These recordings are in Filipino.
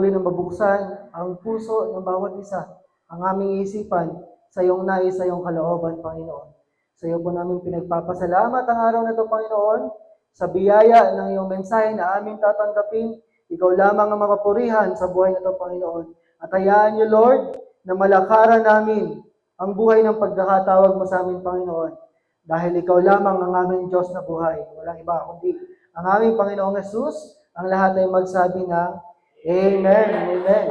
Muli na mabuksan ang puso ng bawat isa, ang aming isipan sa iyong nais, sa iyong kalooban, Panginoon. Sa iyo po namin pinagpapasalamat ang araw na ito, Panginoon, sa biyaya ng iyong mensahe na aming tatanggapin. Ikaw lamang ang mapapurihan sa buhay na ito, Panginoon. At hayaan niyo, Lord, na malakaran namin ang buhay ng pagkakatawag mo sa amin, Panginoon. Dahil ikaw lamang ang aming Diyos na buhay. Walang iba kundi ang aming Panginoong Jesus. Ang lahat ay magsabi ng Amen. Amen.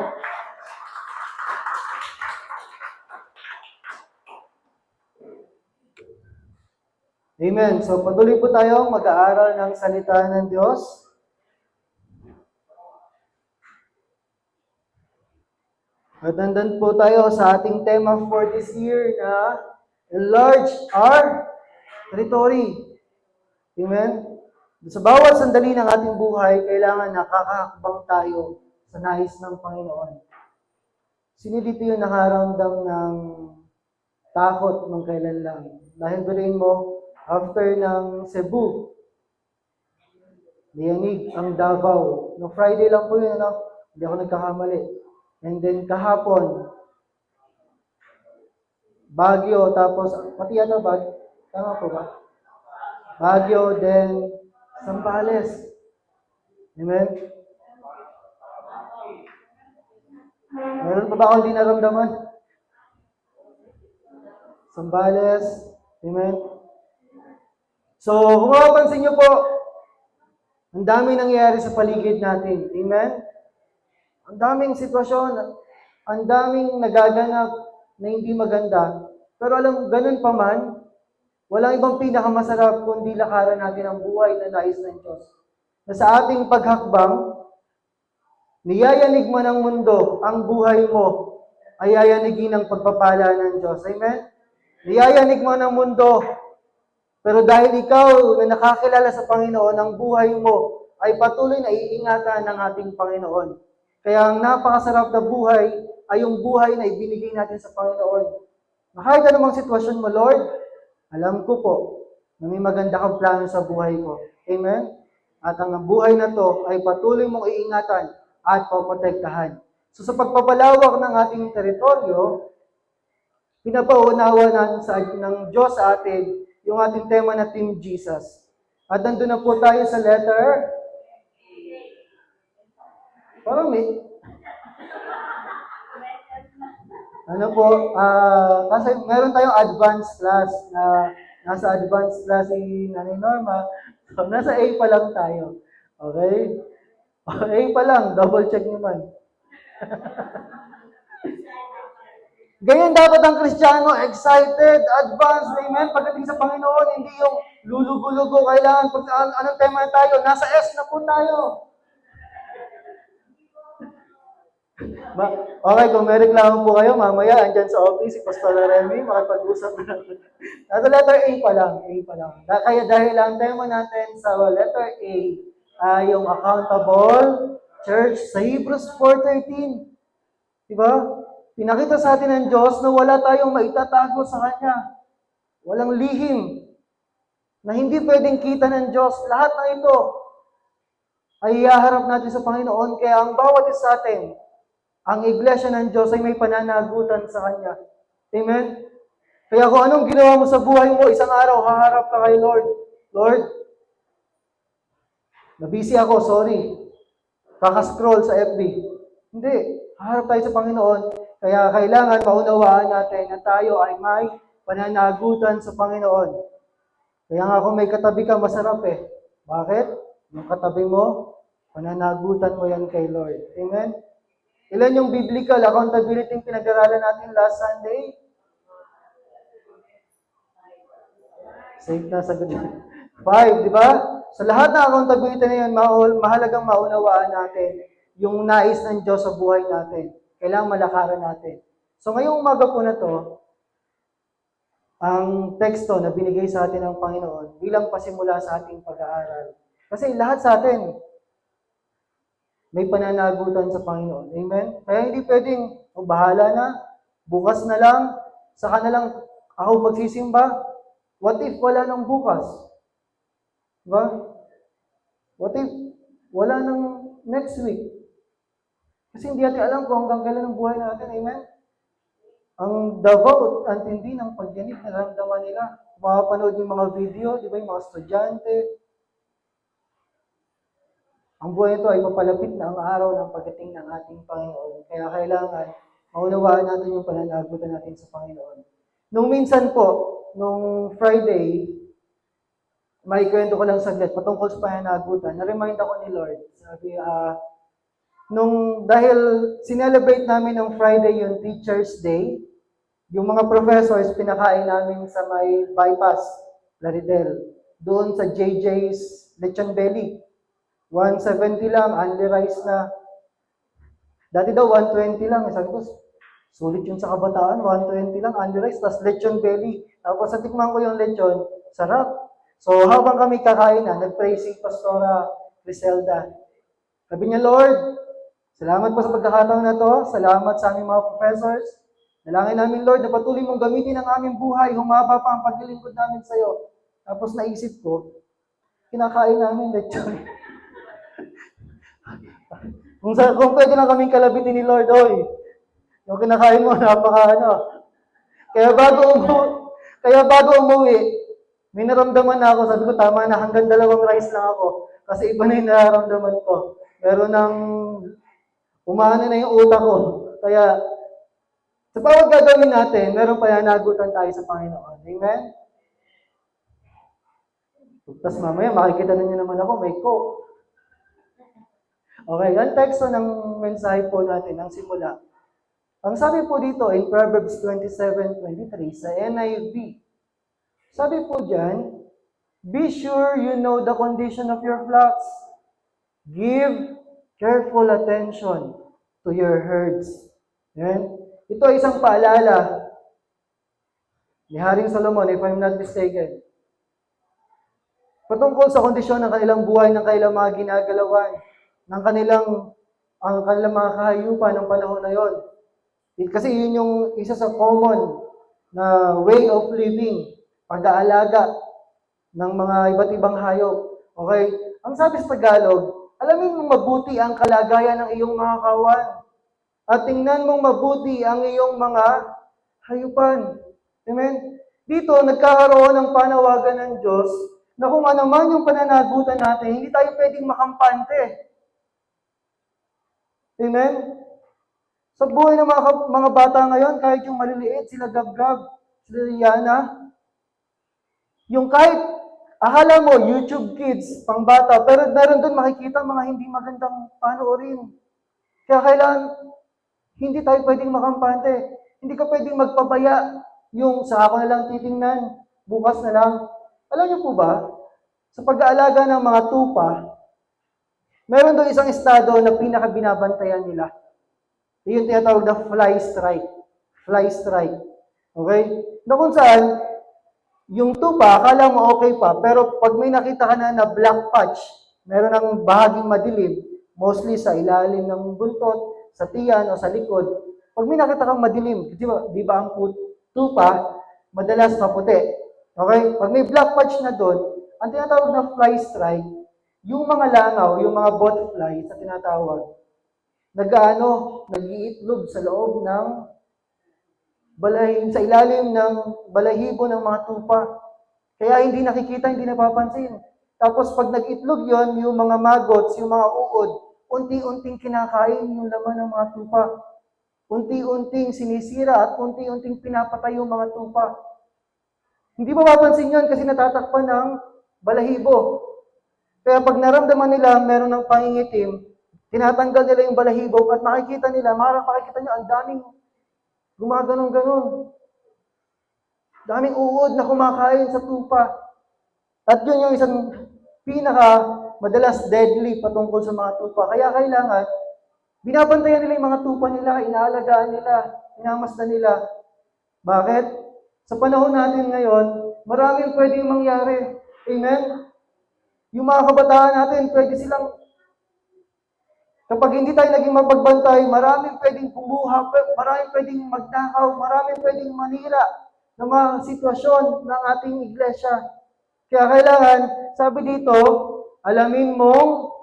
Amen. So patuloy po tayong mag-aaral ng salita ng Diyos. At nandun po tayo sa ating tema for this year na enlarge our territory. Amen. Sa bawat sandali ng ating buhay, kailangan nakakahakbang tayo sa nais ng Panginoon. Sino dito yung nakaramdam ng takot nung kailan lang? Dahil bilhin mo, after ng Cebu, Lianig, ang Davao. No Friday lang po yun, ano? Hindi ako nagkakamali. And then kahapon, Baguio, tapos, pati ano, Baguio? Tama po ba? Baguio, then Zambales. Amen? Meron pa ba akong di naramdaman? Zambales. Amen? So, kung mapapansin nyo po, ang dami nangyayari sa paligid natin. Amen? Ang daming sitwasyon, ang daming nagaganap na hindi maganda. Pero alam, ganun pa man, walang ibang pinakamasarap kundi lakaran natin ang buhay na nais ng Diyos. Na sa ating paghakbang, niyayanig mo ng mundo ang buhay mo ay yayanigin ng pagpapala ng Diyos. Amen? Niyayanig mo ng mundo, pero dahil ikaw na nakakilala sa Panginoon, ang buhay mo ay patuloy na iingatan ng ating Panginoon. Kaya ang napakasarap na buhay ay yung buhay na ibinigay natin sa Panginoon. Na kahit anumang sitwasyon mo, Lord, alam ko po na may maganda kang plano sa buhay ko. Amen? At ang buhay na to ay patuloy mong iingatan at poprotektahan. So sa pagpapalawak ng ating teritoryo, pinapaunawa ng Diyos sa atin yung ating tema na Team Jesus. At nandun na po tayo sa letter. Parang may. Ano po, kasi meron tayong advanced class na nasa advanced class si Nanay Norma. So, nasa A pa lang tayo. Okay? A pa lang, double check naman. Ganyan dapat ang Kristiyano, excited, advanced, amen. Pagdating sa Panginoon, hindi yung lulugo-lugo, kailangan, anong tema tayo? Nasa S na po tayo. Okay, kung may reklamo po kayo, mamaya, andyan sa office, si Pastor Remy, makipag-usap na natin. Nasa letter A pa lang, A pa lang. Kaya dahil ang tema natin sa letter A ay yung accountable church sa Hebrews 4:13. Diba? Pinakita sa atin ng Diyos na wala tayong maitatago sa Kanya. Walang lihim na hindi pwedeng kita ng Diyos. Lahat ng ito ay ihaharap natin sa Panginoon. Kaya ang bawat isa sa atin, ang iglesia ng Diyos ay may pananagutan sa Kanya. Amen? Kaya kung anong ginawa mo sa buhay mo, isang araw, haharap ka kay Lord. Lord, nabisi ako, sorry. Kakascroll sa FB. Hindi. Haharap tayo sa Panginoon. Kaya kailangan maunawaan natin na tayo ay may pananagutan sa Panginoon. Kaya nga kung may katabi ka, masarap eh. Bakit? Yung katabi mo, pananagutan mo yan kay Lord. Amen? Ilan yung biblical accountability yung pinag-aralan natin last Sunday? Safe na sagot. 5, di ba? Sa lahat ng accountability na yun, mahalagang maunawaan natin yung nais ng Diyos sa buhay natin. Kailangang malakaran natin. So ngayong umaga po na to, ang teksto na binigay sa atin ng Panginoon bilang pasimula sa ating pag-aaral. Kasi lahat sa atin may pananagutan sa Panginoon. Amen? Kaya hindi pwedeng, bahala na, bukas na lang, saka na lang ako magsisimba. What if wala nang bukas? Diba? What if wala nang next week? Kasi hindi natin alam kung hanggang kailan ang buhay natin. Amen? Ang davao at hindi ng pagyanib na naramdaman nila. Mapapanood yung mga video, di ba, yung mga estudyante. Ang buhay nito ay papalapit na ang araw ng pagdating ng ating Panginoon. Kaya kailangan maunawaan natin yung pananagutan natin sa Panginoon. Nung minsan po, nung Friday, may kwento ko lang saglit patungkol sa pananagutan. Na-remind ako ni Lord. Sabi, dahil sinelebrate namin ng Friday yung Teacher's Day, yung mga professors, pinakain namin sa may bypass, Laridel. Doon sa JJ's Lechon Belly. 170 lang, only rice na. Dati daw 120 lang. Sabi ko, sulit yun sa kabataan, 120 lang, only rice, tas Lechon Belly. Tapos sa tikman ko yung lechon, sarap. So habang kami kakain na, nag-pray si Pastora Griselda. Sabi niya, Lord, salamat po sa pagkakataon na to. Salamat sa aming mga professors. Dalangin namin, Lord, na patuloy mong gamitin ang aming buhay. Humaba pa ang paglilingkod namin sa iyo. Tapos naisip ko, kinakain namin lechon. Kung pwede lang kaming kalabitin ni Lord, oy. Yung kinakain mo, Kaya bago umuwi, may naramdaman na ako. Sabi ko, tama na, hanggang 2 rice lang ako. Kasi iba na yung nararamdaman ko. Meron ng umaano na yung utak ko. Kaya, sa bawat gagawin natin, meron pananagutan tayo sa Panginoon. Amen? Tapos mamaya, makikita na niyo naman ako, may coke. Okay, ang teksto ng mensahe po natin, ang simula. Ang sabi po dito in Proverbs 27:23 sa NIV, sabi po dyan, be sure you know the condition of your flocks. Give careful attention to your herds. Yan. Ito ay isang paalala ni Haring Solomon, if I'm not mistaken. Patungkol sa kondisyon ng kanilang buhay, ng kanilang mga ginagalawan, ng ang kanilang mga kahayupan ng panahon na yon. Kasi yun yung isa sa common na way of living, pag-aalaga ng mga iba't ibang hayop. Okay? Ang sabi sa Tagalog, alamin mong mabuti ang kalagayan ng iyong mga kawan. At tingnan mong mabuti ang iyong mga hayupan. Amen? Dito, nagkakaroon ng panawagan ng Diyos na kung ano man yung pananagutan natin, hindi tayo pwedeng makampante. Amen? Sa buhay ng mga bata ngayon, kahit yung maliliit, sila Gab-Gab, sila Rihanna, yung kahit, akala mo, YouTube Kids, pang bata, pero meron doon makikita mga hindi magandang panoorin. Kaya kailangan, hindi tayo pwedeng makampante. Hindi ka pwedeng magpabaya yung sa ako na lang titingnan, bukas na lang. Alam niyo po ba, sa pag-aalaga ng mga tupa, meron doon isang estado na pinaka-binabantayan nila. Yung tinatawag na fly strike. Fly strike. Okay? Na kung saan, yung tupa, akala mo okay pa, pero pag may nakita ka na black patch, meron ng bahaging madilim, mostly sa ilalim ng buntot, sa tiyan o sa likod. Pag may nakita kang madilim, di ba ang tupa, madalas maputi. Okay? Pag may black patch na doon, ang tinatawag na fly strike, yung mga langaw, yung mga botflies na tinatawag, nag-iitlog sa loob ng sa ilalim ng balahibo ng mga tupa. Kaya hindi nakikita, hindi napapansin. Tapos pag nag-itlog yon, yung mga maggots, yung mga uod, unti-unting kinakain yung laman ng mga tupa. Unti-unting sinisira at unti-unting pinapatay yung mga tupa. Hindi mapapansin yon kasi natatakpan ng balahibo. Kaya pag naramdaman nila meron ng pangingitim, tinatanggal nila yung balahibo at makikita nyo, ang daming gumaganon-ganon. Daming uod na kumakain sa tupa. At yun yung isang madalas deadly patungkol sa mga tupa. Kaya kailangan, binabantayan nila yung mga tupa nila, inaalagaan nila, inamasdan nila. Bakit? Sa panahon natin ngayon, maraming pwedeng mangyari. Amen? Yung mga kabataan natin, pwede silang, kapag hindi tayo naging mapagbantay, maraming pwedeng bumuha, maraming pwedeng magnakaw, maraming pwedeng manira ng mga sitwasyon ng ating iglesia. Kaya kailangan, sabi dito, alamin mong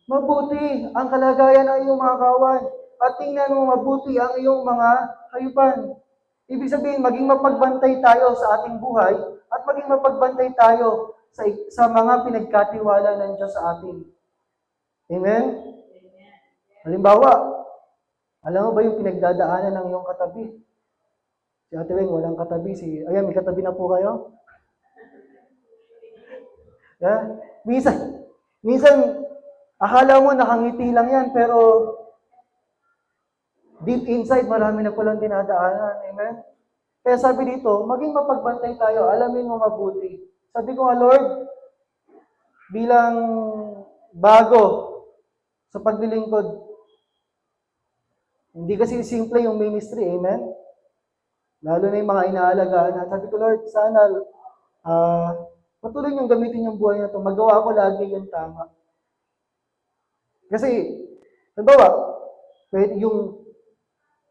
mabuti ang kalagayan ng iyong mga kawan. At tingnan mo mabuti ang iyong mga hayupan. Ibig sabihin, maging mapagbantay tayo sa ating buhay at maging mapagbantay tayo sa mga pinagkatiwala ng Diyos sa atin. Amen? Halimbawa, alam mo ba yung pinagdadaanan ng iyong katabi? Si Ate Weng, walang katabi. Ayan, may katabi na po kayo? Yeah? Minsan, akala mo nakangiti lang yan, pero deep inside, marami na palang dinadaanan. Amen? Kaya sabi dito, maging mapagbantay tayo, alamin mo mabuti. Sabi ko nga, Lord, bilang bago sa paglilingkod, hindi kasi simple yung ministry, amen? Lalo na yung mga inaalagaan na. Sabi ko, Lord, sana patuloy niyong gamitin yung buhay na ito. Magawa ko lagi yung tama. Kasi, halimbawa,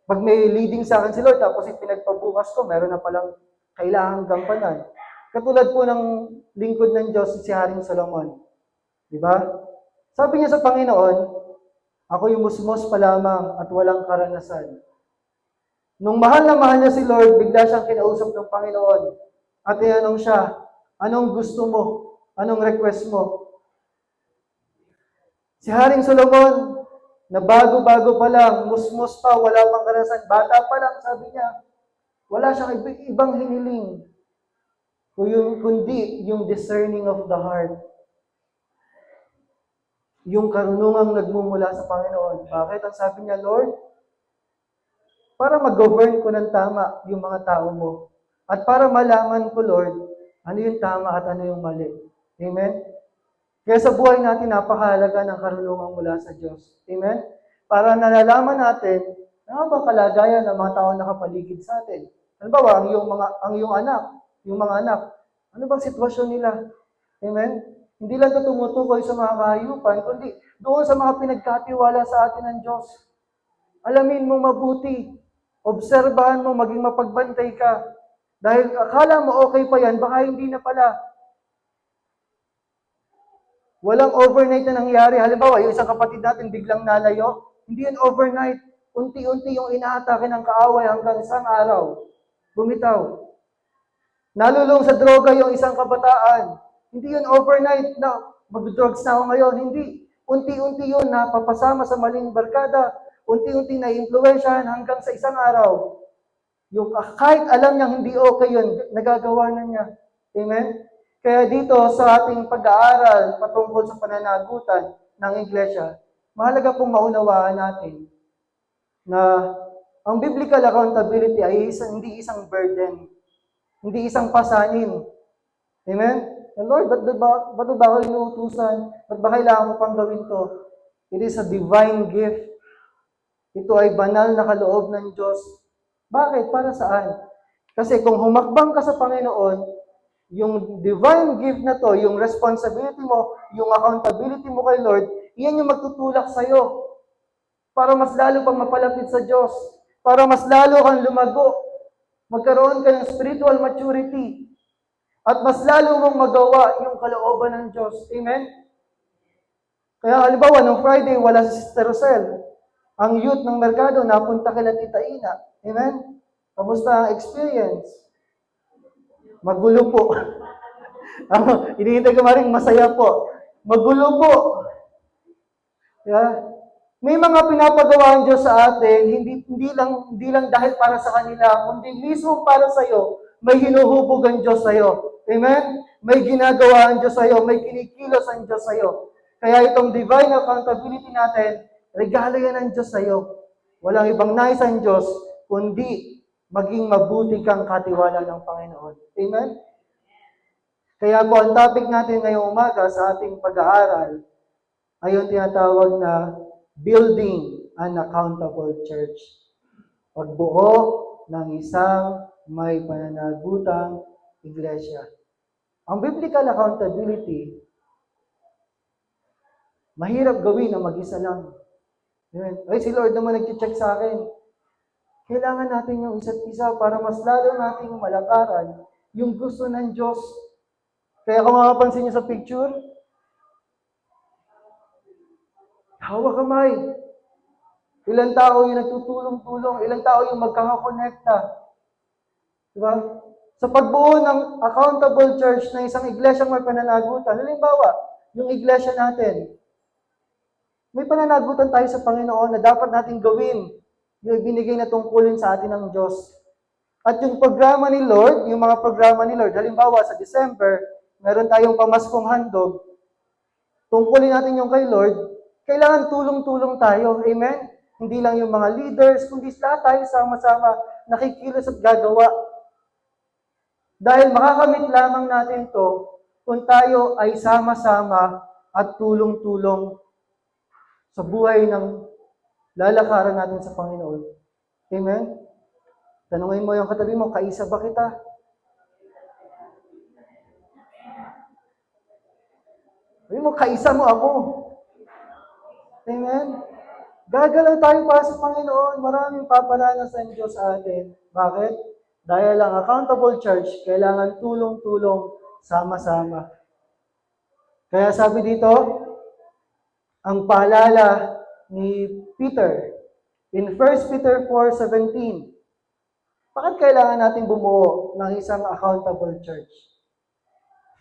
pag may leading sa akin si Lord, tapos yung pinagpabukas ko, meron na palang kailangang gampanan. Katulad po ng lingkod ng Diyos, si Haring Solomon. Di ba? Sabi niya sa Panginoon, ako yung musmos pa lamang at walang karanasan. Nung mahal na mahal niya si Lord, bigla siyang kinausap ng Panginoon. At tinanong siya, anong gusto mo? Anong request mo? Si Haring Solomon, na bago-bago pa lang, musmos pa, wala pang karanasan, bata pa lang, sabi niya, wala siyang ibang hiniling, kundi yung discerning of the heart. Yung karunungang nagmumula sa Panginoon. Bakit? Ang sabi niya, Lord, para mag-govern ko ng tama yung mga tao mo. At para malaman ko, Lord, ano yung tama at ano yung mali. Amen? Kaya sa buhay natin, napakahalaga ng karunungan mula sa Diyos. Amen? Para nalalaman natin, ano ba kalagayan ng mga tao nakapaligid sa atin? Halimbawa, ang iyong mga anak, ano bang sitwasyon nila? Amen? Hindi lang ito tumutukoy sa mga kahayupan, kundi doon sa mga pinagkatiwala sa atin ng Diyos. Alamin mo mabuti. Obserbahan mo, maging mapagbantay ka. Dahil akala mo okay pa yan, baka hindi na pala. Walang overnight na nangyari. Halimbawa, yung isang kapatid natin biglang nalayo, hindi yun overnight. Unti-unti yung inaatake ng kaaway hanggang isang araw. Bumitaw. Nalulong sa droga yung isang kabataan. Hindi yun overnight na mag-drugs na ako ngayon. Hindi. Unti-unti yun napapasama sa maling barkada. Unti-unti na-influensyahan hanggang sa isang araw. Yung kahit alam niyang hindi okay yun, nagagawa na niya. Amen? Kaya dito sa ating pag-aaral patungkol sa pananagutan ng iglesia, mahalaga pong maunawaan natin na ang biblical accountability ay hindi isang burden, hindi isang pasanin. Amen? And Lord, ba't ba ako inuutusan? Ba't ba kailangan mo pang gawin to? It is a divine gift. Ito ay banal na kaloob ng Diyos. Bakit? Para saan? Kasi kung humakbang ka sa Panginoon, yung divine gift na to, yung responsibility mo, yung accountability mo kay Lord, iyan yung magtutulak sa'yo para mas lalo pang mapalapit sa Diyos, para mas lalo kang lumago, magkaroon ka ng spiritual maturity, at mas lalo mong magawa yung kalooban ng Diyos. Amen? Kaya halimbawa, nung Friday, wala si Sister Rosel. Ang youth ng merkado, napunta kila Tita Ina. Amen? Kamusta ang experience? Magulo po. Hinihintay ko maring masaya po. Magulo po. Yeah. May mga pinapagawa ang Diyos sa atin, hindi lang dahil para sa kanila, kundi mismo para sa iyo. May hinuhubog ang Diyos sa iyo. Amen? May ginagawa ang Diyos sa iyo, may kinikilos ang Diyos sa iyo. Kaya itong divine accountability natin, regalo yan ng Diyos sa iyo. Walang ibang nais ang Diyos, kundi maging mabuti kang katiwala ng Panginoon. Amen? Kaya po, ang topic natin ngayong umaga sa ating pag-aaral ay yung tinatawag na building an accountable church. Pagbuo ng isang may pananagutang iglesia. Ang biblical accountability, mahirap gawin na mag-isa lang. Ay, si Lord naman nag-check sa akin. Kailangan natin yung isa't isa para mas lalo nating malakaran yung gusto ng Diyos. Kaya kung makapansin niyo sa picture, Hawak kamay. Ilang tao yung nagtutulong-tulong, ilang tao yung magkakakonekta. Diba? Sa pagbuo ng accountable church na isang iglesyang may pananagutan, halimbawa, yung iglesia natin, may pananagutan tayo sa Panginoon na dapat natin gawin yung ibinigay na tungkulin sa atin ng Diyos. At yung programa ni Lord, yung mga programa ni Lord, halimbawa sa December, meron tayong pamaskong handog, tungkulin natin yung kay Lord, kailangan tulong-tulong tayo. Amen? Hindi lang yung mga leaders, kundi lahat tayo sama-sama nakikilos at gagawa. Dahil makakamit lamang natin to kung tayo ay sama-sama at tulong-tulong sa buhay ng lalakaran natin sa Panginoon. Amen? Tanungin mo yung katabi mo, kaisa ba kita? Sabi mo, kaisa mo ako. Amen? Gagalaw tayo para sa Panginoon. Maraming papalanas ang Diyos sa atin. Bakit? Dahil ang accountable church, kailangan tulong-tulong sama-sama. Kaya sabi dito, ang paalala ni Peter, in 1 Peter 4:17, bakit kailangan natin bumuo ng isang accountable church?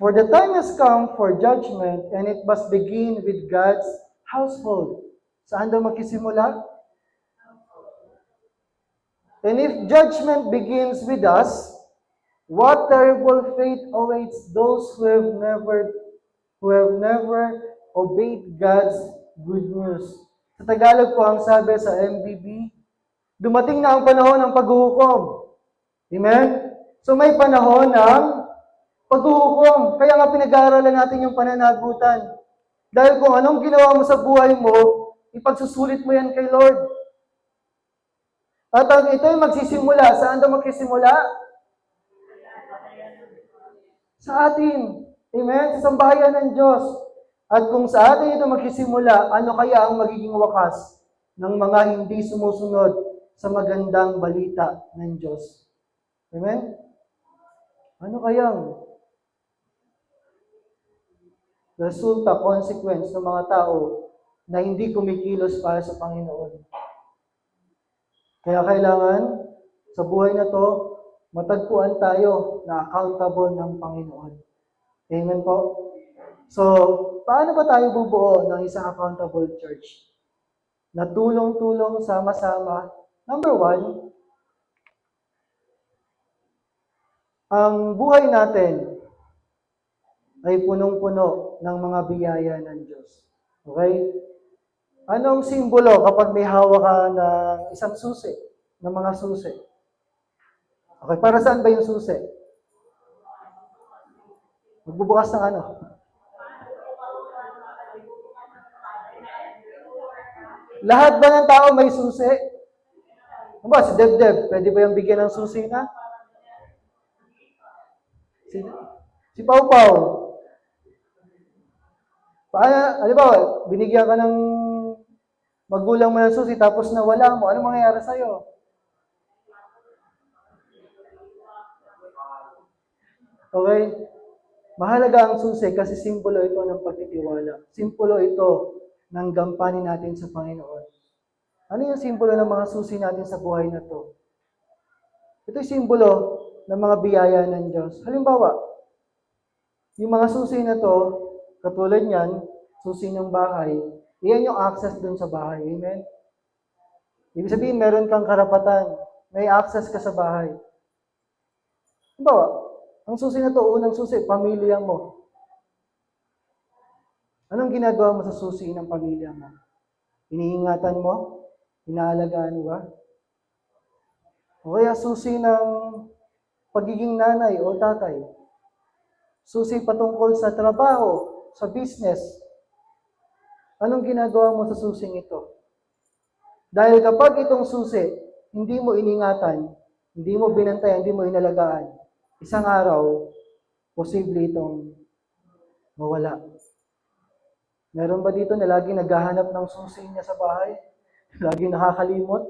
For the time has come for judgment, and it must begin with God's household. Saan daw magsisimula? And if judgment begins with us, what terrible fate awaits those who have never obeyed God's good news. Sa Tagalog po ang sabi sa MBB, dumating na ang panahon ng paghuhukom. Amen? So may panahon ng paghuhukom. Kaya nga pinag-aaralan natin yung pananagutan. Dahil kung anong ginawa mo sa buhay mo, ipagsusulit mo yan kay Lord. At ang ito'y magsisimula. Saan daw magsisimula? Sa atin. Amen? Sa sambahayan ng Diyos. At kung sa atin ito magsisimula, ano kaya ang magiging wakas ng mga hindi sumusunod sa magandang balita ng Diyos? Amen? Ano kayang resulta, consequence ng mga tao na hindi kumikilos para sa Panginoon? Kaya kailangan sa buhay na to, matagpuan tayo na accountable ng Panginoon. Amen po? So, paano ba tayo bubuo ng isang accountable church? Na tulong-tulong, sama-sama. Number 1, ang buhay natin ay punong-puno ng mga biyaya ng Diyos. Okay? Anong simbolo kapag may hawak ka ng isang susi, ng mga susi? Okay, para saan ba yung susi? Magbubukas ng ano? Lahat ba ng tao may susi? Ano ba, si Debdeb, pwede ba yung bigyan ng susi na? Si Pau Pau. Paano, alam ba, binigyan ka ng magulang mo ng susi tapos nawala mo, ano mangyayari sa'yo? Okay? Mahalaga ang susi kasi simbolo ito ng pagtitiwala. Simbolo ito ng gampanin natin sa Panginoon. Ano yung simbolo ng mga susi natin sa buhay na to? Ito yung simbolo ng mga biyaya ng Diyos. Halimbawa, yung mga susi na to, katulad niyan, susi ng bahay, iyan yung access dun sa bahay. Amen? Ibig sabihin, meron kang karapatan. May access ka sa bahay. Halimbawa, ang susi na to, unang susi, pamilya mo. Anong ginagawa mo sa susi ng pamilya mo? Iniingatan mo? Inaalagaan mo ba? O kaya susi ng pagiging nanay o tatay. Susi patungkol sa trabaho, sa business. Anong ginagawa mo sa susing ito? Dahil kapag itong susi, hindi mo iningatan, hindi mo binantayan, hindi mo inalagaan, isang araw, posible itong mawala. Meron ba dito na lagi naghahanap ng susi niya sa bahay? Lagi nakakalimot?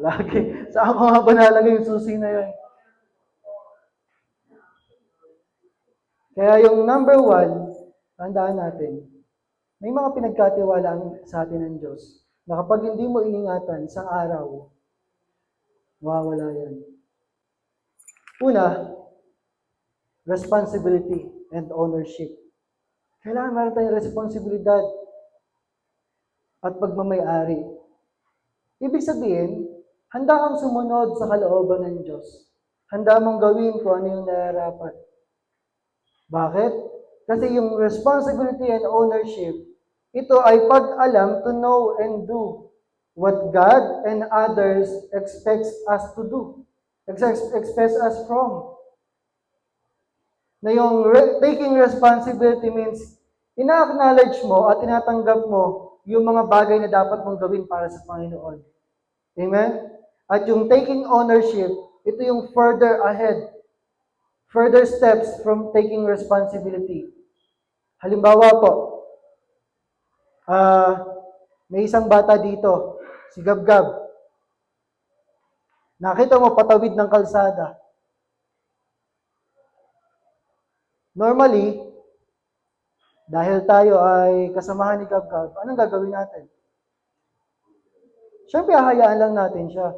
Lagi. Saan ko nga ba nalagay yung susi na yun? Kaya yung number 1, tandaan natin, May mga pinagkatiwalaan sa atin ng Diyos na kapag hindi mo iningatan sa araw, mawawala yan. Una, responsibility and ownership. Kailangan meron tayong responsibilidad at pagmamayari. Ibig sabihin, handa kang sumunod sa kalooban ng Diyos. Handa mong gawin kung ano yung nararapat. Bakit? Kasi yung responsibility and ownership, ito ay pag-alam to know and do what God and others expects us to do. Expects us from. Na yung taking responsibility means, ina-acknowledge mo at tinatanggap mo yung mga bagay na dapat mong gawin para sa Panginoon. Amen? At yung taking ownership, ito yung further ahead. Further steps from taking responsibility. Halimbawa po, may isang bata dito, si Gabgab. Nakita mo patawid ng kalsada. Normally, dahil tayo ay kasamahan ni Gabgab, anong gagawin natin? Siyempre, hahayaan lang natin siya.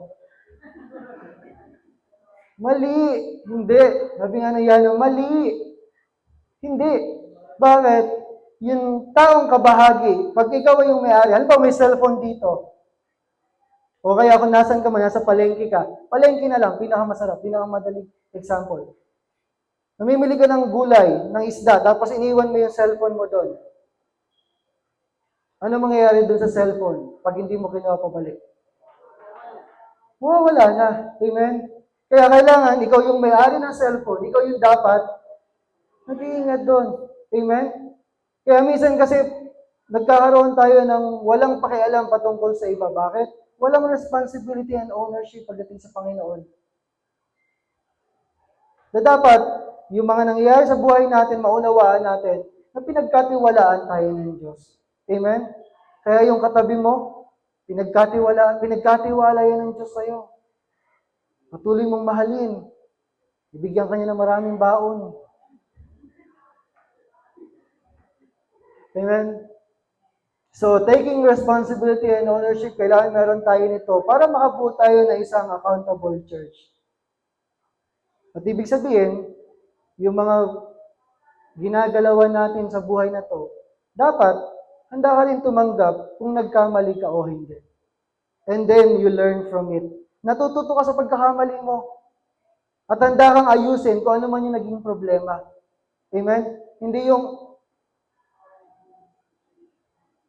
Mali. Hindi. Sabi nga ng Yano, mali. Hindi. Bakit? Yung taong kabahagi, pag ikaw ay yung may-ari, halimbawa may cellphone dito, o kaya kung nasan ka man, nasa palengke ka, palengke na lang, pinakamasarap, pinakamadaling example. Namimili ka ng gulay, ng isda, tapos iniwan mo yung cellphone mo doon. Ano mangyayari doon sa cellphone pag hindi mo kinuha pabalik? Wala na. Amen? Kaya kailangan, ikaw yung may-ari ng cellphone, ikaw yung dapat nag-iingat doon. Amen? Kaya minsan kasi, nagkakaroon tayo ng walang pakialam patungkol sa iba. Bakit? Walang responsibility and ownership pagdating sa Panginoon. Na dapat, yung mga nangyayari sa buhay natin, maunawaan natin, na pinagkatiwalaan tayo ng Diyos. Amen? Kaya yung katabi mo, pinagkatiwala yan ng Diyos sa'yo. Patuloy mong mahalin. Ibigyan ka niya ng maraming baon. Amen? So, taking responsibility and ownership, kailangan meron tayo nito para makabuo tayo na isang accountable church. At ibig sabihin, yung mga ginagalawan natin sa buhay na to, dapat handa ka rin tumanggap kung nagkamali ka o hindi. And then, you learn from it. Natututo ka sa pagkakamali mo. At handa kang ayusin kung ano man yung naging problema. Amen? Hindi yung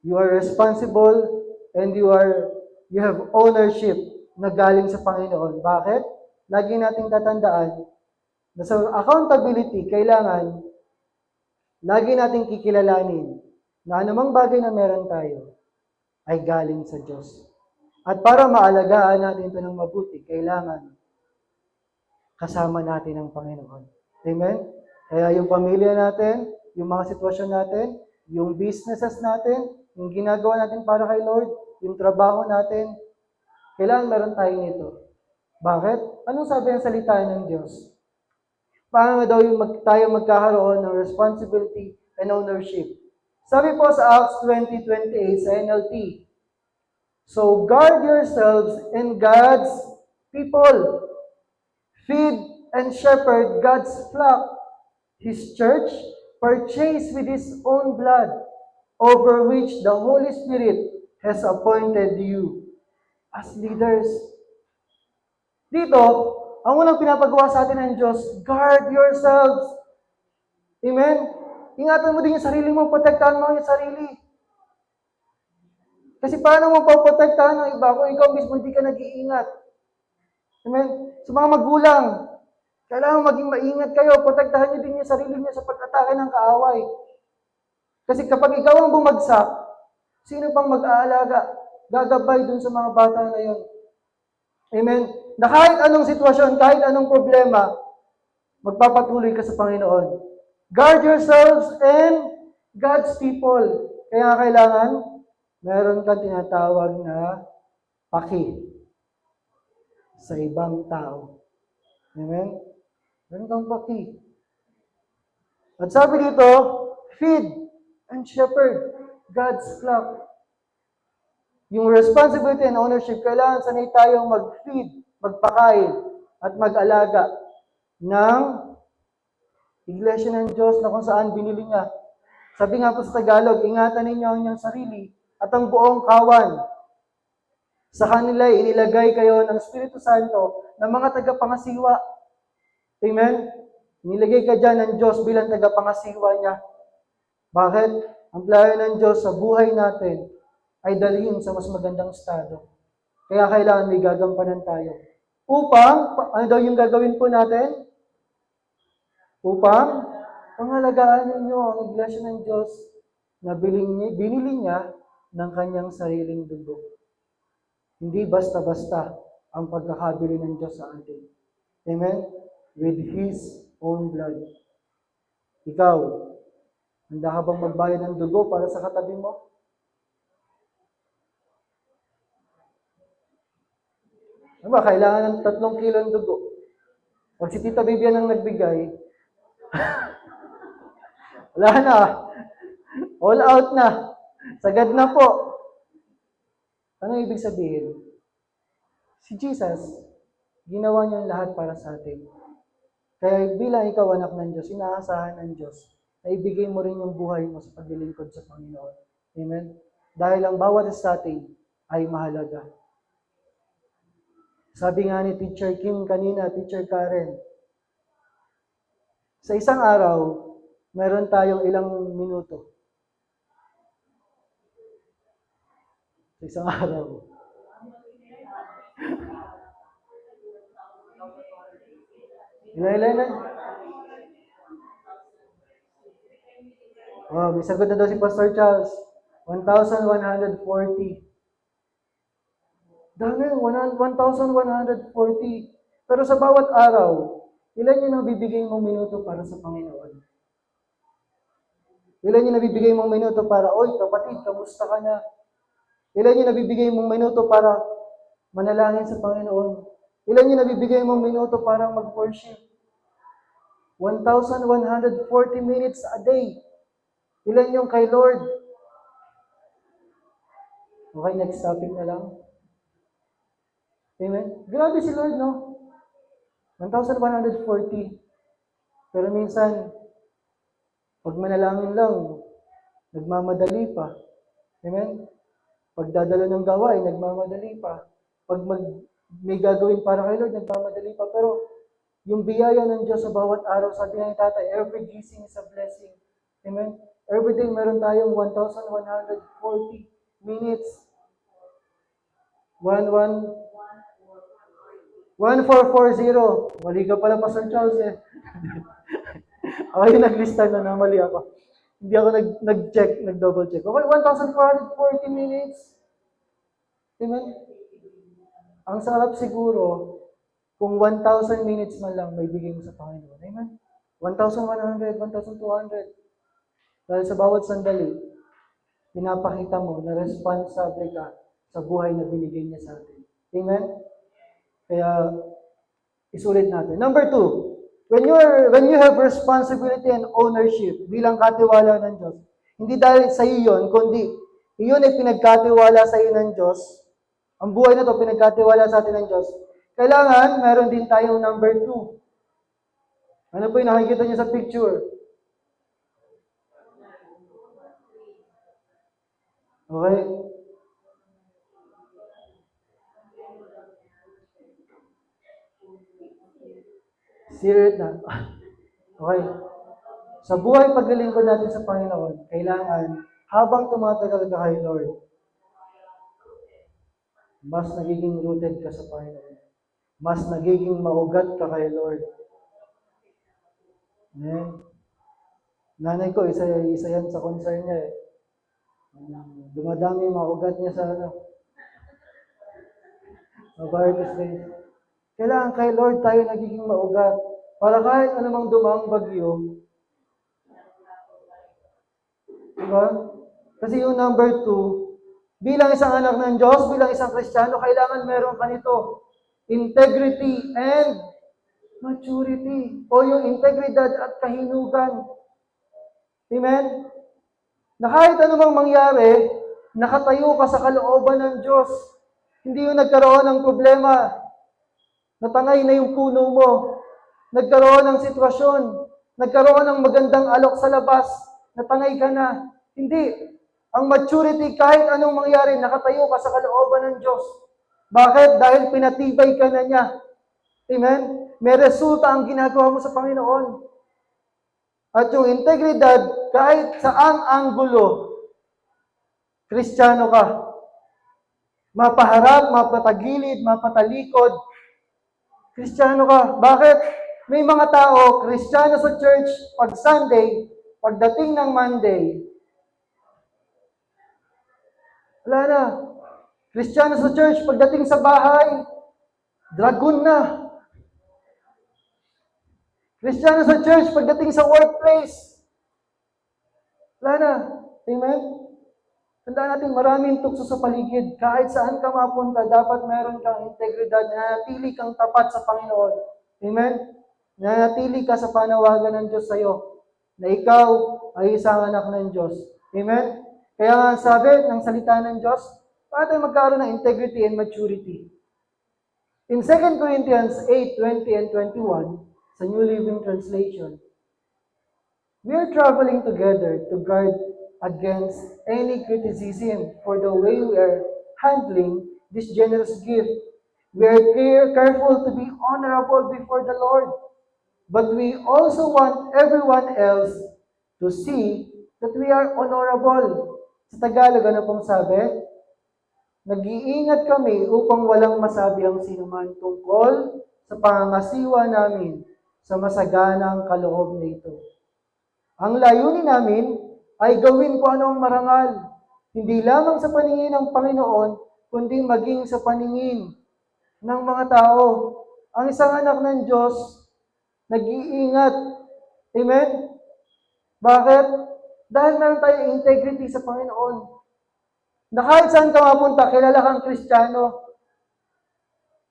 you are responsible and you have ownership na galing sa Panginoon. Bakit? Lagi nating tatandaan na sa accountability, kailangan lagi nating kikilalanin na anumang bagay na meron tayo ay galing sa Diyos. At para maalagaan natin ito ng mabuti, kailangan kasama natin ang Panginoon. Amen? Kaya yung pamilya natin, yung mga sitwasyon natin, yung businesses natin, yung ginagawa natin para kay Lord, yung trabaho natin, kailangan meron tayo nito. Bakit? Anong sabi ng salita ng Diyos? Paano daw tayo magkakaroon ng responsibility and ownership? Sabi po sa Acts 20:28 sa NLT, so guard yourselves in God's people. Feed and shepherd God's flock, His church, purchased with His own blood, over which the Holy Spirit has appointed you as leaders. Dito, ang unang pinapagawa sa atin ng Diyos, guard yourselves. Amen? Ingatan mo din yung sarili mo, protektahan mo yung sarili. Kasi paano mo paprotektahan ng iba kung ikaw mismo hindi ka nag-iingat? Amen? Sa mga magulang, kailangan maging maingat kayo, protektahan niyo din yung sarili niyo sa pag-atake ng kaaway. Kasi kapag ikaw ang bumagsak, sino pang mag-aalaga? Gagabay dun sa mga bata na yun. Amen? Na kahit anong sitwasyon, kahit anong problema, magpapatuloy ka sa Panginoon. Guard yourselves and God's people. Kaya kailangan, meron kang tinatawag na paki sa ibang tao. Amen? Meron kang paki. At sabi dito, feed and shepherd God's flock. Yung responsibility and ownership, kailangan sanay tayong mag-feed, magpakain, at mag-alaga ng Iglesia ng Diyos na kung saan binili niya. Sabi nga po sa Tagalog, ingatan ninyo ang inyong sarili at ang buong kawan. Sa kanila, inilagay kayo ng Espiritu Santo ng mga tagapangasiwa. Amen? Inilagay ka dyan ng Diyos bilang tagapangasiwa niya. Bakit? Ang plano ng Diyos sa buhay natin ay dalhin sa mas magandang estado. Kaya kailangan may gagampanan tayo. Upang, ano daw yung gagawin po natin? Upang pangalagaan ninyo ang Iglesia ng Diyos na binili niya ng kanyang sariling dugo. Hindi basta-basta ang pagkakabili ng Diyos sa atin. Amen? With His own blood. Ikaw, handa ka bang magbayad ng dugo para sa katabi mo? Ano ba, kailangan ng 3 kilong dugo. Pag si Tita Vivian ang nagbigay, wala na. All out na. Sagad na po. Ano ibig sabihin? Si Jesus, ginawa niya lahat para sa atin. Kaya bilang ikaw anak ng Diyos, inaasahan ng Diyos na ibigay mo rin yung buhay mo sa paglilingkod sa Panginoon. Amen? Dahil ang bawat sa atin ay mahalaga. Sabi nga ni Teacher Kim kanina, Teacher Karen, sa isang araw, meron tayong ilang minuto. Sa isang araw. Ilan? Oh, may sagot na daw si Pastor Charles. 1,140. Dami, 1,140. Pero sa bawat araw, ilan yung nabibigay mong minuto para sa Panginoon? Ilan yung nabibigay mong minuto para, oy, kapatid, kamusta ka na? Ilan yung nabibigay mong minuto para manalangin sa Panginoon? Ilan yung nabibigay mong minuto para mag-worship? 1,140 minutes a day. Ilan yung kay Lord? Okay, next topic na lang. Amen? Grabe si Lord, no? 1,140. Pero minsan, pag manalangin lang, nagmamadali pa. Amen? Pag dadalo ng gawain, nagmamadali pa. Pag may gagawin para kay Lord, nagmamadali pa. Pero yung biyaya ng Diyos sa bawat araw, sabi ng tatay, every gising is a blessing. Amen? Every day, meron tayong 1,140 minutes. 1440. Mali ka pala, Pastor Charles, eh. Ako yung naglista na, mali ako. Hindi ako nag-check, nag-double check. Okay, 1,440 minutes. Amen? Ang sarap siguro, kung 1,000 minutes man lang may bigay mo sa Panginoon. Amen? 1,100, 1,200. Dahil sa bawat sandali, pinapakita mo na responsable ka sa buhay na binigay niya sa atin. Amen? Kaya, isulit natin. Number 2, when you have responsibility and ownership bilang katiwala ng Diyos, hindi dahil sa iyo yun, kundi iyon ay pinagkatiwala sa iyo ng Diyos. Ang buhay na to pinagkatiwala sa atin ng Diyos. Kailangan, meron din tayong number 2. Ano po yung nakikita niyo sa picture? Okay? Serious na. Okay. Sa buhay paglilingkod natin sa Panginoon, kailangan, habang tumatagal ka kay Lord, mas nagiging rooted ka sa Panginoon. Mas nagiging maugat ka kay Lord. Amen. Nanay ko, isa yan sa concern niya eh. Dumadami yung mga ugat niya sa varicose veins. Kailangan kay Lord tayo nagiging maugat. Para kahit anumang dumang bagyo, diba? Kasi yung number 2, bilang isang anak ng Diyos, bilang isang Kristiyano, kailangan meron ka nito. Integrity and maturity. O yung integridad at kahinugan. Amen? Na kahit anumang mangyari, nakatayo ka sa kalooban ng Diyos. Hindi yung nagkaroon ng problema, natangay na yung puno mo, nagkaroon ng sitwasyon, nagkaroon ng magandang alok sa labas, natangay ka na. Hindi. Ang maturity, kahit anong mangyari, nakatayo ka sa kalooban ng Diyos. Bakit? Dahil pinatibay ka na niya. Amen? May resulta ang ginagawa mo sa Panginoon. At yung integridad, kahit saang anggulo, Kristiyano ka. Mapaharap, mapatagilid, mapatalikod, Kristiyano ka. Bakit? May mga tao, Kristiyano sa church, pag Sunday, pagdating ng Monday, wala na. Kristiyano sa church, pagdating sa bahay, dragon na. Kristiyano sa church, pagdating sa workplace, wala na. Amen? Tandaan natin, maraming tukso sa paligid. Kahit saan ka mapunta, dapat meron kang integridad, nanatili kang tapat sa Panginoon. Amen? Nanatili ka sa panawagan ng Diyos sa iyo, na ikaw ay isang anak ng Diyos. Amen? Kaya nga sabi ng salita ng Diyos, paano tayo magkaroon ng integrity and maturity? In 2 Corinthians 8:20 and 21, sa New Living Translation, we are traveling together to guard against any criticism for the way we are handling this generous gift. We are careful to be honorable before the Lord, but we also want everyone else to see that we are honorable. Sa Tagalog, ano pong sabi? Nag-iingat kami upang walang masabi ang sinuman tungkol sa pangangasiwa namin sa masaganang kaloob nito. Ang layunin namin ay gawin kung ano ang marangal, hindi lamang sa paningin ng Panginoon, kundi maging sa paningin ng mga tao. Ang isang anak ng Diyos, nag-iingat. Amen? Bakit? Dahil meron tayong integrity sa Panginoon. Na kahit saan ka mapunta, kilala kang Kristiyano.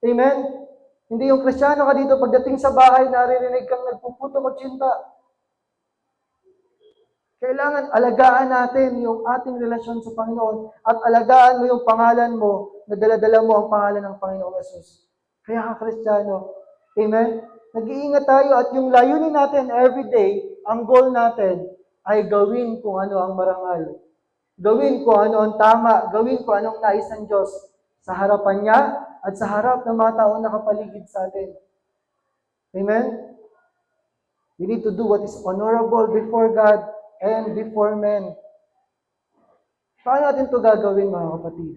Amen? Hindi yung Kristiyano ka dito, pagdating sa bahay, naririnig kang nagpuputo magsinta. Kailangan alagaan natin yung ating relasyon sa Panginoon at alagaan mo yung pangalan mo na dala-dala mo ang pangalan ng Panginoong Yesus. Kaya ka Kristiyano. Amen? Nag-iingat tayo at yung layunin natin everyday, ang goal natin ay gawin kung ano ang marangal. Gawin kung ano ang tama. Gawin kung anong nais ng Diyos sa harapan niya at sa harap ng mga taong nakapaligid sa atin. Amen? We need to do what is honorable before God and before men. Paano natin ito gagawin, mga kapatid?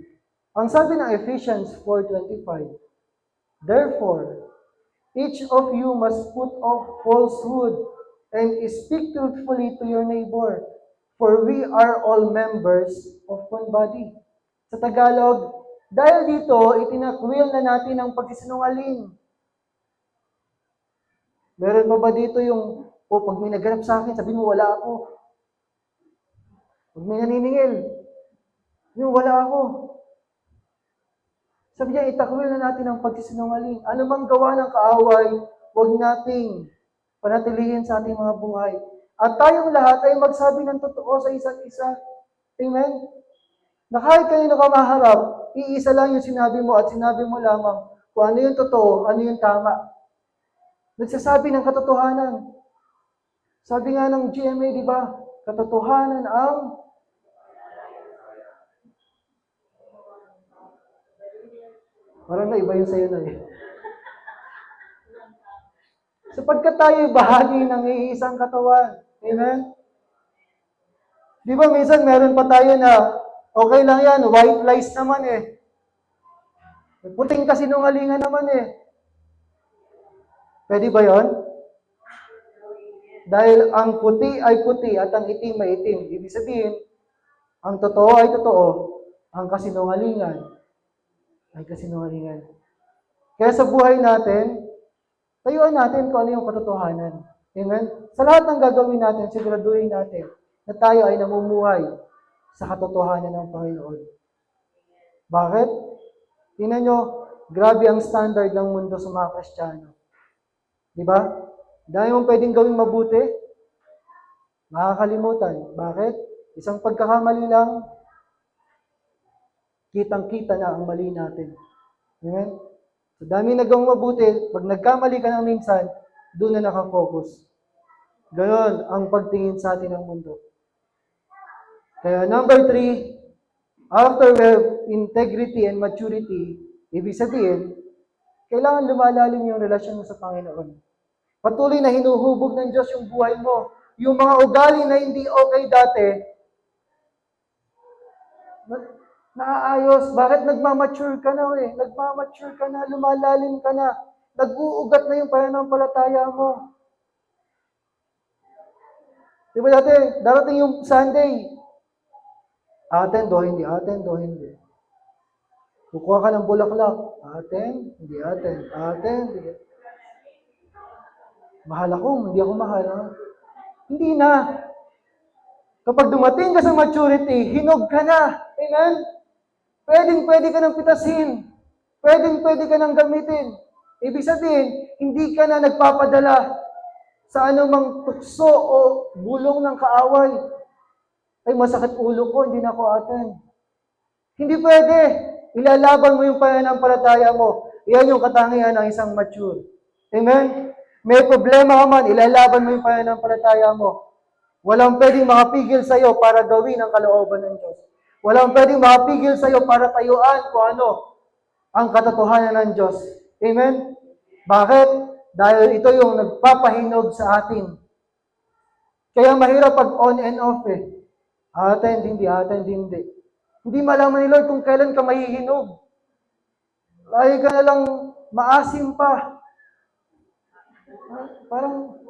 Ang sabi ng Ephesians 4:25, therefore, each of you must put off falsehood and speak truthfully to your neighbor, for we are all members of one body. Sa Tagalog, dahil dito, itinakwil na natin ang pagsisinungaling. Meron pa ba dito yung, pag may naghanap sa akin, sabi mo, wala ako. Pag may naniningil, yung wala ako. Sabi niya, itakwil na natin ang pagsisinungaling. Ano mang gawa ng kaaway, huwag nating panatilihin sa ating mga buhay. At tayong lahat ay magsabi ng totoo sa isa't isa. Amen? Na kahit kanino ka maharap, iisa lang yung sinabi mo at sinabi mo lamang kung ano yung totoo, ano yung tama. Nagsasabi ng katotohanan. Sabi nga ng GMA, di ba? Katotohanan ang parang na iba yun sa'yo na eh. Sapagkat tayo bahagi ng iisang katawan. Amen? Di ba minsan meron pa tayo na okay lang yan, white lies naman eh. Puting kasinungalingan naman eh. Pwede ba yon? Dahil ang puti ay puti at ang itim ay itim. Ibig sabihin, ang totoo ay totoo, ang kasinungalingan ay kasinungalingan. Kaya sa buhay natin, tayuan natin kung ano yung katotohanan. Amen? Sa lahat ng gagawin natin, siguraduhin natin na tayo ay namumuhay sa katotohanan ng Panginoon. Bakit? Tingnan nyo, grabe ang standard ng mundo sa mga Kristiyano. Di ba? Dahil mong pwedeng gawing mabuti, makakalimutan. Bakit? Isang pagkakamali lang, kitang-kita na ang mali natin. Amen? So, dami nagawang mabuti, pag nagkamali ka ng minsan, doon na nakafocus. Ganon ang pagtingin sa atin ng mundo. Kaya number 3, after we have integrity and maturity, ibig sabihin, kailangan lumalalim yung relasyon mo sa Panginoon. Patuloy na hinuhubog ng Diyos yung buhay mo. Yung mga ugali na hindi okay dati, naaayos. Bakit nagmamature ka na eh? Nagmamature ka na, lumalalim ka na. Nag-uugat na yung pananampalataya mo. Diba dati, darating yung Sunday, attend o hindi, attend o hindi. Kukuha ka ng bulaklak, attend, hindi attend, attend, hindi. Mahal ako, hindi ako mahal. Ha? Hindi na. Kapag dumating ka sa maturity, hinog ka na. Amen? Pwede ka nang pitasin. Pwede ka nang gamitin. Ibig sabihin, hindi ka na nagpapadala sa anumang tukso o bulong ng kaaway. Ay, masakit ulo ko, hindi na ako attend. Hindi pwede. Ilalaban mo yung pananampalataya mo. Iyan yung katangian ng isang mature. Amen? May problema ka man, ilalaban mo yung pananampalataya mo. Walang pwedeng makapigil sa iyo para gawin ang kalooban ng Diyos. Walang pwedeng makapigil sa iyo para tayuan kung ano ang katotohanan ng Diyos. Amen? Bakit? Dahil ito yung nagpapahinog sa atin. Kaya mahirap pag on and off eh. Attend, hindi, attend, hindi. Hindi malaman ni Lord kung kailan ka mahihinog. Lagi ka na lang maasim pa. Parang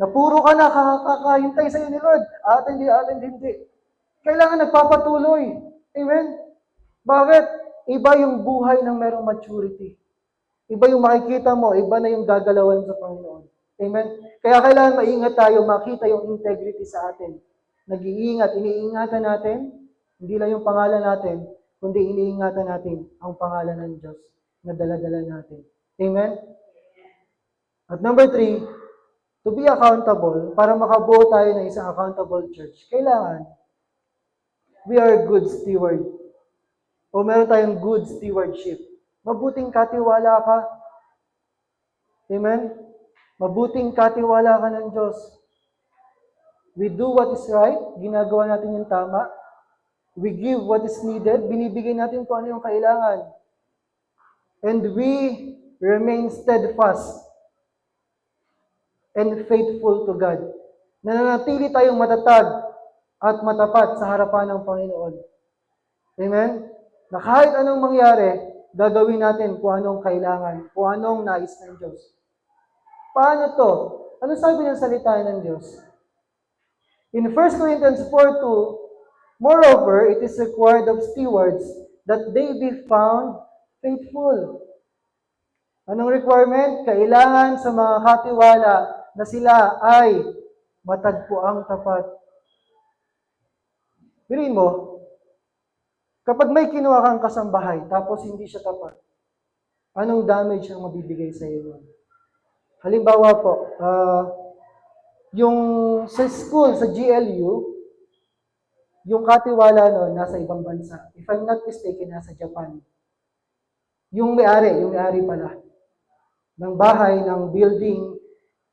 napuro ka na, kakahintay sa'yo ni Lord. Attend, hindi. Kailangan nagpapatuloy. Amen? Bakit? Iba yung buhay ng merong maturity. Iba yung makikita mo, iba na yung gagalawan sa Panginoon. Amen? Kaya kailangan maingat tayo, makita yung integrity sa atin. Nag-iingat, iniingatan natin, hindi lang yung pangalan natin, kundi iniingatan natin ang pangalan ng Diyos na dala-dala natin. Amen? At number 3, to be accountable, para makabuo tayo ng isang accountable church, kailangan we are good steward. O meron tayong good stewardship. Mabuting katiwala ka. Amen? Mabuting katiwala ka ng Diyos. We do what is right. Ginagawa natin yung tama. We give what is needed. Binibigay natin kung ano yung kailangan. And we remain steadfast and faithful to God. Nananatili tayong matatag at matapat sa harapan ng Panginoon. Amen? Na kahit anong mangyari, gagawin natin kung anong kailangan, kung anong nais ng Diyos. Paano to? Ano sabi ng salita ng Diyos? In 1 Corinthians 4:2, moreover, it is required of stewards that they be found faithful. Anong requirement? Kailangan sa mga katiwala na sila ay matagpuang tapat. Biruin mo, kapag may kinuha kang kasambahay tapos hindi siya tapat, anong damage ang mabibigay sa iyo? Halimbawa po, yung sa school, sa GLU, yung katiwala nun, nasa ibang bansa. If I'm not mistaken, nasa Japan. Yung may-ari pala, ng bahay, ng building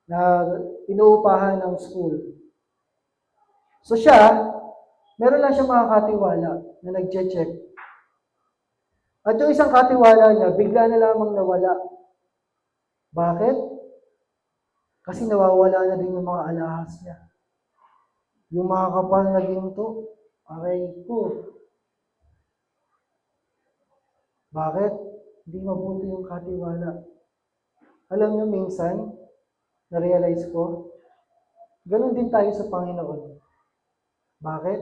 na inuupahan ng school. So siya, meron lang siya mga katiwala na nag-check. At yung isang katiwala niya, bigla na lamang nawala. Bakit? Kasi nawawala na din yung mga alahas niya. Yung mga kapal na ginto, aray ko. Bakit? Hindi mabuti yung katiwala. Alam niyo, minsan, na-realize ko, ganun din tayo sa Panginoon. Bakit?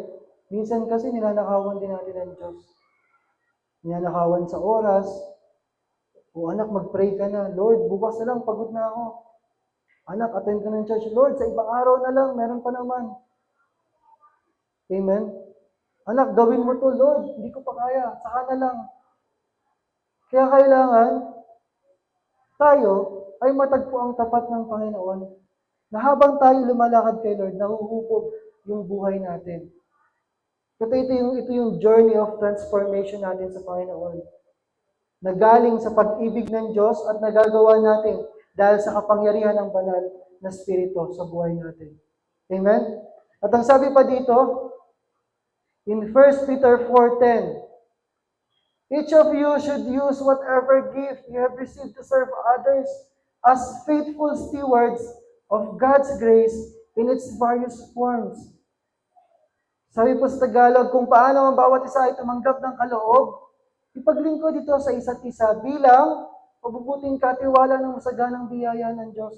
Minsan kasi ninanakawan din natin ng Diyos. Ninanakawan sa oras. O anak, mag-pray ka na. Lord, bukas na lang, pagod na ako. Anak, attend ka ng church. Lord, sa ibang araw na lang, meron pa naman. Amen? Anak, gawin mo to, Lord. Hindi ko pa kaya. Saka na lang. Kaya kailangan, tayo ay matagpo ang tapat ng Panginoon na habang tayo lumalakad kay Lord, nahuhubog yung buhay natin. Ito yung journey of transformation natin sa Panginoon. Nagaling sa pag-ibig ng Diyos at nagagawa natin dahil sa kapangyarihan ng banal na Espiritu sa buhay natin. Amen? At ang sabi pa dito, in 1 Peter 4:10, each of you should use whatever gift you have received to serve others as faithful stewards of God's grace in its various forms. Sabi po sa Tagalog, kung paano ang bawat isa ay tumanggap ng kaloob, ipaglingkod ito sa isa't isa bilang mabubuting katiwala ng masaganang biyaya ng Diyos.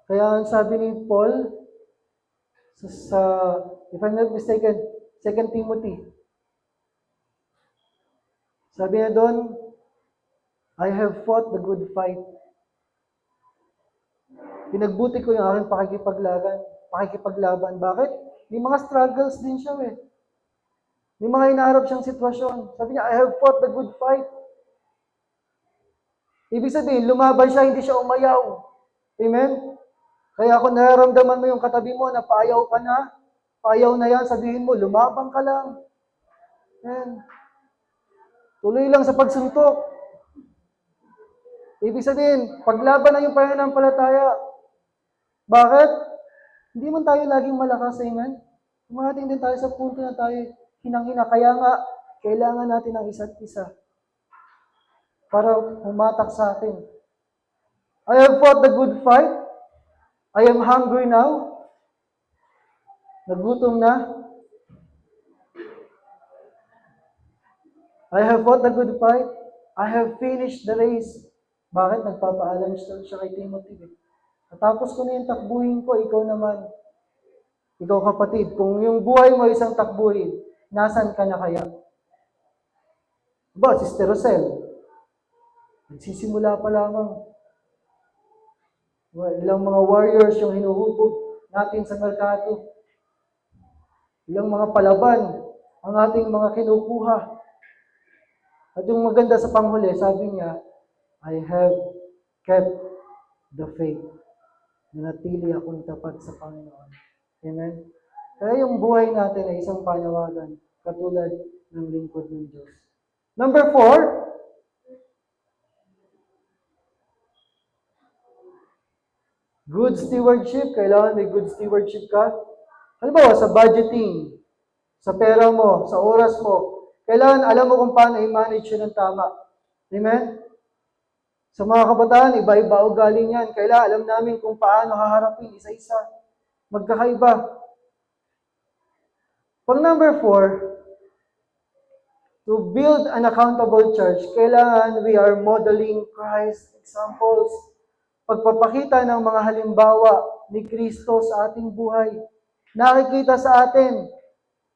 Kaya ang sabi ni Paul, if I'm not mistaken, 2 Timothy, sabi niya doon, I have fought the good fight. Pinagbuti ko yung aking pakikipaglaban. Bakit? May mga struggles din siya eh. May mga hinaharap siyang sitwasyon. Sabi niya, I have fought the good fight. Ibig sabihin, lumaban siya, hindi siya umayaw. Amen? Kaya kung nararamdaman mo yung katabi mo na paayaw na yan, sabihin mo, lumabang ka lang. Amen. Tuloy lang sa pagsuntok. Ibig sabihin, paglaban na yung pananampalataya. Bakit? Hindi man tayo laging malakas, amen? Tumating din tayo sa punto na tayo hinang-hina. Kaya nga, kailangan natin ang isa't isa para humatak sa atin. I have fought the good fight. I am hungry now. Nagutom na. I have fought the good fight. I have finished the race. Bakit? Nagpapaalam siya kay Timothy. Natapos ko na yung takbuhin ko, ikaw naman. Ikaw kapatid, kung yung buhay mo isang takbuhin, nasan ka na kaya? Ba, Sister Rosel, nagsisimula pa lamang. Ilang mga warriors yung hinuhubog natin sa merkado. Ilang mga palaban ang ating mga kinukuha. At yung maganda sa panghuli, sabi niya, I have kept the faith. Nanatili akong tapat sa Panginoon. Amen? Kaya yung buhay natin ay isang panawagan, katulad ng lingkod ng Diyos. Number 4, good stewardship. Kailangan may good stewardship ka. Halimbawa, sa budgeting, sa pera mo, sa oras mo, kailangan alam mo kung paano i-manage yun ng tama. Amen? Sa mga kabataan, iba-iba o galing yan. Kailangan alam namin kung paano haharapin isa-isa. Magkakaiba. Pag number 4, to build an accountable church, kailangan we are modeling Christ examples. Pagpapakita ng mga halimbawa ni Kristo sa ating buhay. Nakikita sa atin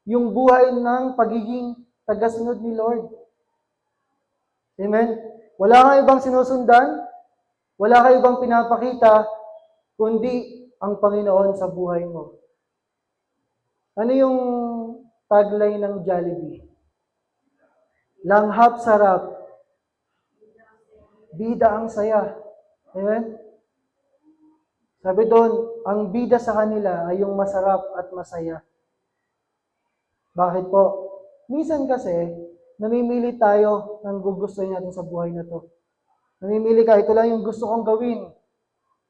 yung buhay ng pagiging tagasunod ni Lord. Amen? Wala kang ibang sinusundan, wala kang ibang pinapakita, kundi ang Panginoon sa buhay mo. Ano yung tagline ng Jollibee? Langhap sarap, bida ang saya. Amen? Sabi doon, ang bida sa kanila ay yung masarap at masaya. Bakit po? Minsan kasi, namimili tayo ng gugustuhin natin sa buhay na to. Namimili ka, ito lang yung gusto kong gawin.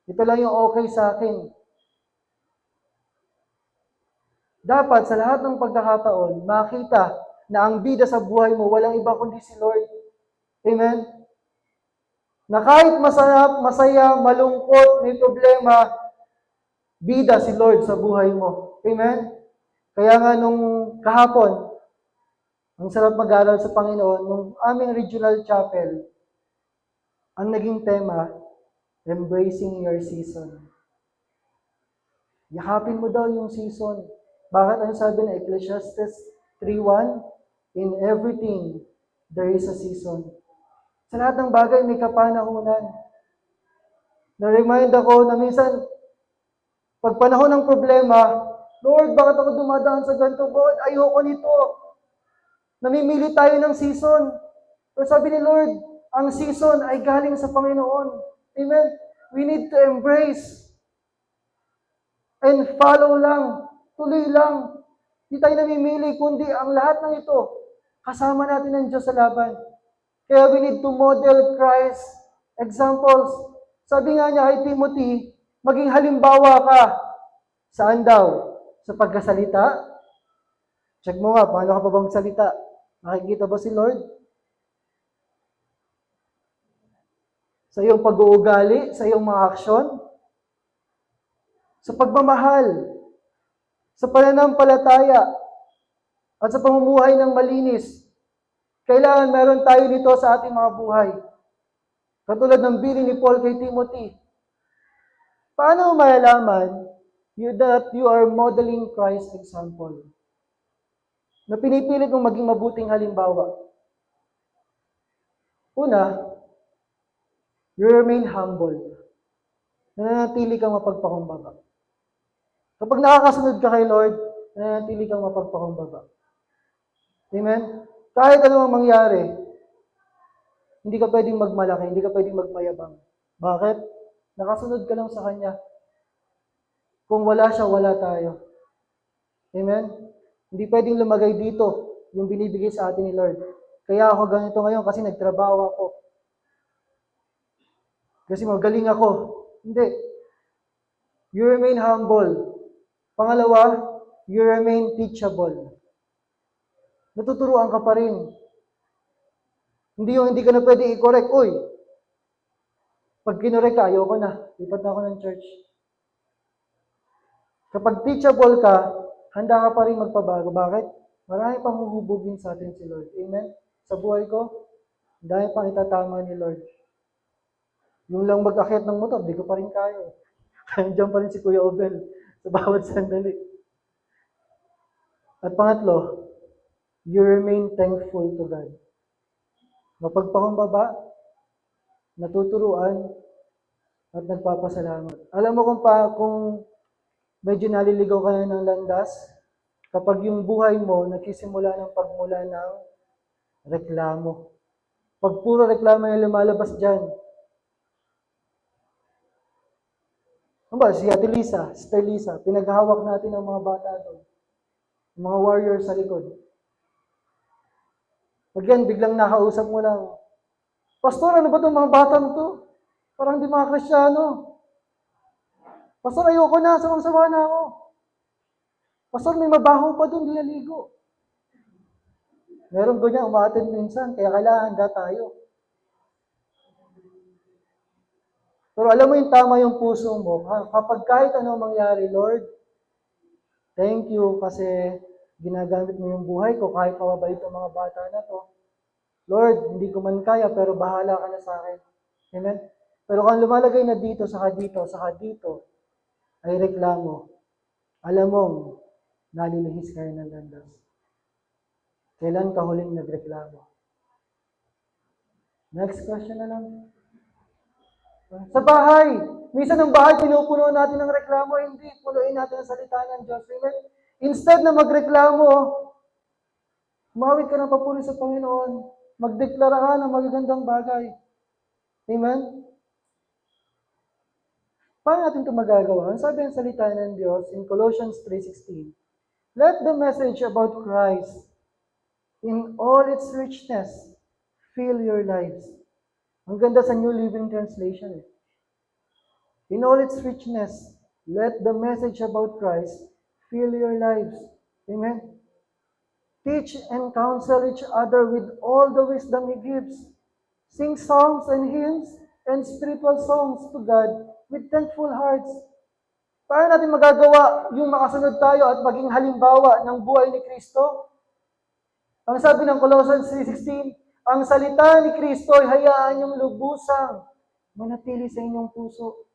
Ito lang yung okay sa akin. Dapat sa lahat ng pagkakataon, makita na ang bida sa buhay mo, walang iba kundi si Lord. Amen? Na kahit masarap, masaya, malungkot, may problema, bida si Lord sa buhay mo. Amen? Kaya nga nung kahapon, ang sarap mag-aral sa Panginoon, nung aming regional chapel, ang naging tema, embracing your season. Yakapin mo daw yung season. Bakit ang sabi ng Ecclesiastes 3:1? In everything, there is a season. Sa lahat ng bagay, may kapanahunan. Na-remind ako na minsan, pag panahon ng problema, Lord, bakit ako dumadaan sa ganito? God, ayoko nito. Namimili tayo ng season. Pero sabi ni Lord, ang season ay galing sa Panginoon. Amen? We need to embrace and follow lang. Tuloy lang. Hindi tayo namimili, kundi ang lahat ng ito, kasama natin ang Diyos sa laban. Kaya we need to model Christ examples. Sabi nga niya kay Timothy, maging halimbawa ka. Saan daw? Sa pagkasalita? Check mo nga, paano ka pa bang salita? Nakikita ba si Lord? Sa iyong pag-uugali, sa iyong mga aksyon, sa pagmamahal, sa pananampalataya, at sa pamumuhay ng malinis. Kailangan meron tayo nito sa ating mga buhay. Katulad ng bilin ni Paul kay Timothy. Paano malalaman that you are modeling Christ's example? Na pinipilit mong maging mabuting halimbawa. Una, you remain humble. Nananatili kang mapagpakumbaba. Kapag nakakasunod ka kay Lord, nananatili kang mapagpakumbaba. Amen? Kahit ano ang mangyari, hindi ka pwedeng magmalaki, hindi ka pwedeng magmayabang. Bakit? Nakasunod ka lang sa Kanya. Kung wala siya, wala tayo. Amen? Hindi pwedeng lumagay dito yung binibigay sa atin ni Lord. Kaya ako ganito ngayon kasi nagtrabaho ako. Kasi magaling ako. Hindi. You remain humble. Pangalawa, you remain teachable. Natuturuan ka pa rin. Hindi ka na pwede i-correct. Uy, pag kinorek ka, ayoko na. Lipat na ako ng church. Kapag teachable ka, handa ka pa rin magpabago. Bakit? Marami pang huhubugin sa atin si Lord. Amen? Sa buhay ko, dahil pang itatama ni Lord. Yung lang mag-akyat ng motor, di ko pa rin kaya. Diyan pa rin si Kuya Obel sa bawat sandali. At pangatlo, you remain thankful to God. Mapagpakumbaba, natuturuan, at nagpapasalamat. Alam mo kung medyo naliligaw ka na ng landas, kapag yung buhay mo nagsisimula ng pagmula ng reklamo. Pag puro reklamo yung lumalabas dyan, ano ba, si Ate Lisa, Sister Lisa, pinaghahawak natin ang mga bata doon. Mga warriors sa likod. Pag yan, biglang nakausap mo lang, Pastor, ano ba itong mga batang to? Parang di mga Kristyano. Pastor, ayoko na, samang-sama na ako. Pastor, may mabaho pa doon, di naligo. Meron ganyan, umaattend minsan, kaya kailangan handa tayo. Pero alam mo yung tama yung puso mo, kapag kahit ano mangyari, Lord, thank you kasi ginagamit mo yung buhay ko kahit mababait ang mga bata na to. Lord, hindi ko man kaya pero bahala ka na sa akin. Amen? Pero kung lumalagay na dito, saka dito, ay reklamo, alam mong nalilihis kayo ng landas. Kailan ka huling nagreklamo? Next question na lang. Sa bahay. Minsan ang bahay, pinupuno natin ng reklamo, hindi. Punuin natin ang salita ng Diyos. Amen? Instead na magreklamo, umawit ka ng papuri sa Panginoon. Magdeklara ka ng magagandang bagay. Amen? Paano natin ito magagawa? Ang sabi ng salita ng Diyos in Colossians 3:16, let the message about Christ in all its richness fill your lives. Ang ganda sa New Living Translation. In all its richness, let the message about Christ fill your lives. Amen? Teach and counsel each other with all the wisdom He gives. Sing songs and hymns and spiritual songs to God with thankful hearts. Paano natin magagawa yung makasunod tayo at maging halimbawa ng buhay ni Kristo? Ang sabi ng Colossians 3:16, ang salita ni Kristo ay hayaan niyong lubusang manatili sa inyong puso.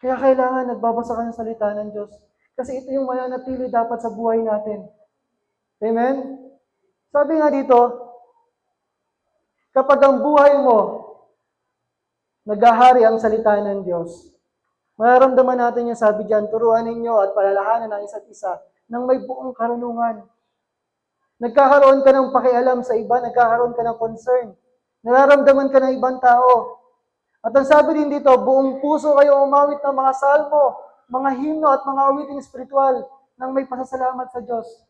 Kaya kailangan nagbabasa ka ng salita ng Diyos. Kasi ito yung mananatili dapat sa buhay natin. Amen? Sabi nga dito, kapag ang buhay mo, naghahari ang salita ng Diyos, mararamdaman natin yung sabi dyan, turuan ninyo at palalahanan ng isa't isa ng may buong karunungan. Nagkakaroon ka ng pakialam sa iba, nagkakaroon ka ng concern. Nararamdaman ka ng ibang tao. At ang sabi din dito, buong puso kayo umawit ng mga salmo, mga himno at mga awiting spiritual ng may pasasalamat sa Diyos.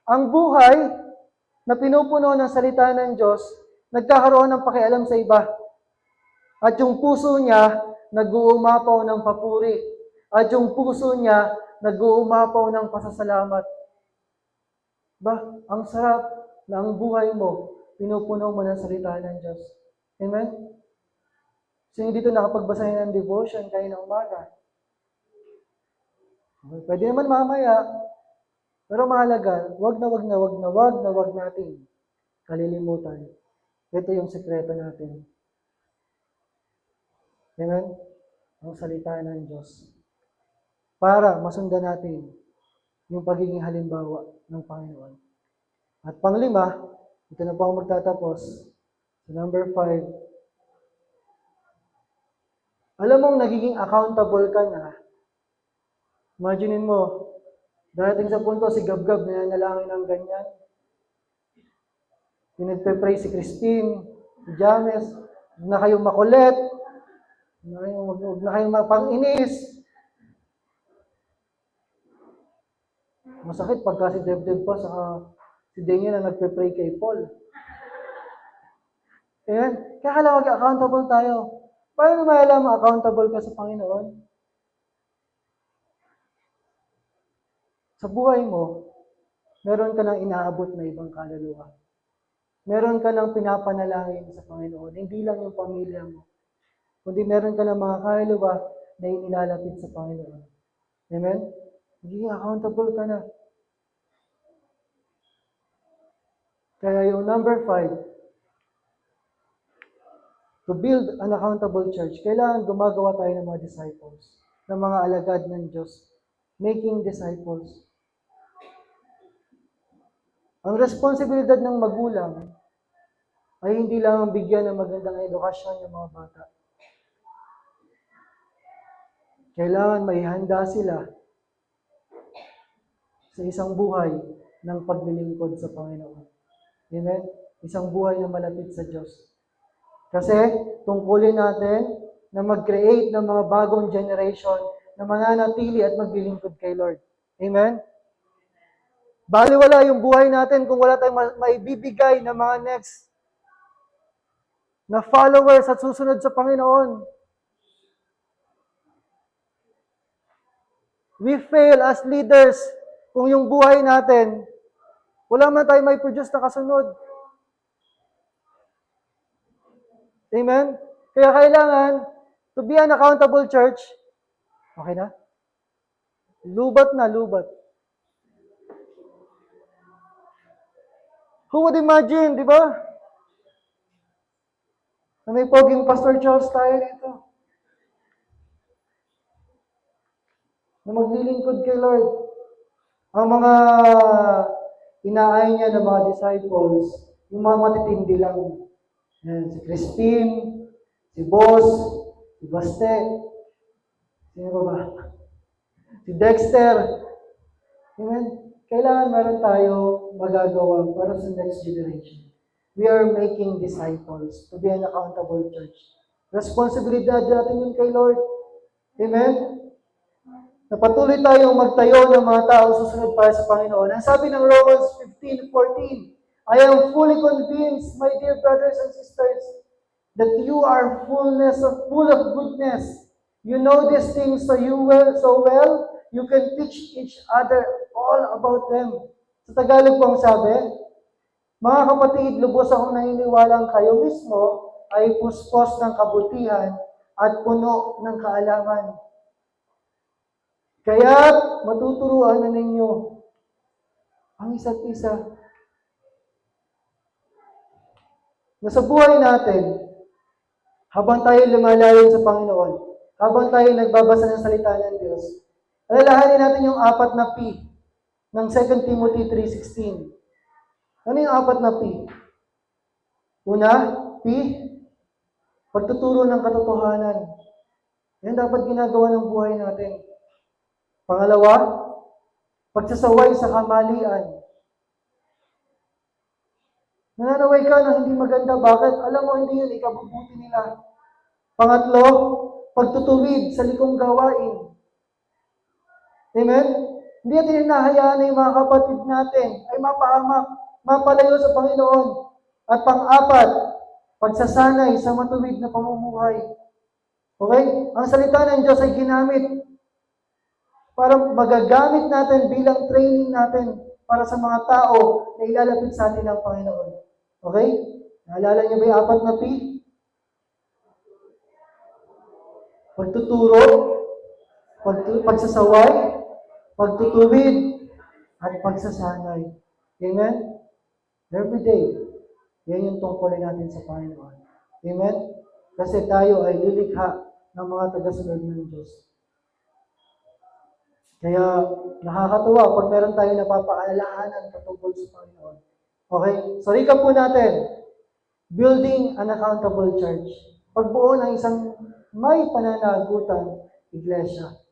Ang buhay na pinupuno ng salita ng Diyos, nagkakaroon ng pakialam sa iba. At yung puso niya, nag-uumapaw ng papuri. At yung puso niya, nag-uumapaw ng pasasalamat. Ba, ang sarap na ang buhay mo, pinupuno mo ng salita ng Diyos. Amen? Sino dito nakapagbasa ng devotion kayo ng umaga? Pwede naman mamaya. Pero mahalaga, wag natin kalilimutan. Ito yung sekreto natin. Amen? Ang salita ng Diyos. Para masundan natin yung pagiging halimbawa ng Panginoon. At panglima, ito na po ang magtatapos. So number 5, alam mong nagiging accountable ka na. Imaginin mo, darating sa punto si Gabgab na nanalangin ng ganyan. Pinagpe-pray si Christine, si James, huwag na kayong makulit, huwag na kayong mapang-inis. Masakit pagka si Debdeb pa saka si Daniel na nagpe-pray kay Paul. Ayan. Kaya kailangan mag-accountable tayo. Paano malalaman accountable ka sa Panginoon? Sa buhay mo, meron ka ng inaabot na ibang kaluluwa. Meron ka ng pinapanalangin sa Panginoon. Hindi lang yung pamilya mo. Kundi meron ka ng mga kaluluwa na inilalapit sa Panginoon. Amen? Magiging accountable ka na. Kaya yung number 5, to build an accountable church, kailangan gumagawa tayo ng mga disciples, ng mga alagad ng Diyos, making disciples. Ang responsibilidad ng magulang ay hindi lang bigyan ng magandang edukasyon yung mga bata. Kailangan maihanda sila sa isang buhay ng paglilingkod sa Panginoon. Amen? Isang buhay na malapit sa Diyos. Kasi tungkulin natin na mag-create ng mga bagong generation na mananatili at maglilingkod kay Lord. Amen? Baliwala yung buhay natin kung wala tayong maibibigay na mga next na followers at susunod sa Panginoon. We fail as leaders kung yung buhay natin, wala man tayo may produce na kasunod. Amen? Kaya kailangan, to be an accountable church, okay na? Lubat na, lubat. Who would imagine, di ba? Na may poging Pastor Charles tayo dito. Na maglilingkod kay Lord. Ang mga inaay niya ng mga disciples, yung mga matitindi lang. Yan, si Christine, si Boss, si Baste, sino ba? Si Dexter. Amen? Kailangan meron tayo magagawa para sa next generation. We are making disciples to be an accountable church. Responsibilidad natin yun kay Lord. Amen? Napatuloy tayong magtayo ng mga taong susunod para sa Panginoon. Ang sabi ng Romans 15:14, I am fully convinced, my dear brothers and sisters, that you are full of goodness. You know these things so well, you can teach each other all about them. Sa Tagalog po ang sabi, mga kapatid, lubos akong naniniwalang kayo mismo ay puspos ng kabutihan at puno ng kaalaman. Kaya't matuturuan na ninyo ang isa't isa. Na sa buhay natin, habang tayo lumalayo sa Panginoon, habang tayo nagbabasa ng salita ng Diyos, alalahanin natin yung 4 na P ng 2 Timothy 3:16. Ano yung 4 na P? Una, P, pagtuturo ng katotohanan. Yan dapat ginagawa ng buhay natin. Pangalawa, pagsasaway sa kamalian. Nananaway ka na hindi maganda. Bakit? Alam mo, hindi yun ikabubuti nila. Pangatlo, pagtutuwid sa likong gawain. Amen? Hindi natin hinahayaan na yung mga kapatid natin ay mapahamak, mapalayo sa Panginoon. At pang-apat, pagsasanay sa matuwid na pamumuhay. Okay? Ang salita ng Diyos ay ginamit para magagamit natin bilang training natin para sa mga tao na ilalapit sa atin ng Panginoon. Okay? Naalala niyo ba yung 4 na P? Pagtuturo, pagsasaway, pagtutuwid, at pagsasanay. Amen? Every day, yan yung tungkulin natin sa Panginoon. Amen? Kasi tayo ay lilikha ng mga tagasunod ng Diyos. Kaya nakakatuwa pag meron tayo napapaalalahanan patungkol sa Panginoon. Okay? So, recap po natin. Building an accountable church. Pagbuo ng isang may pananagutan iglesia.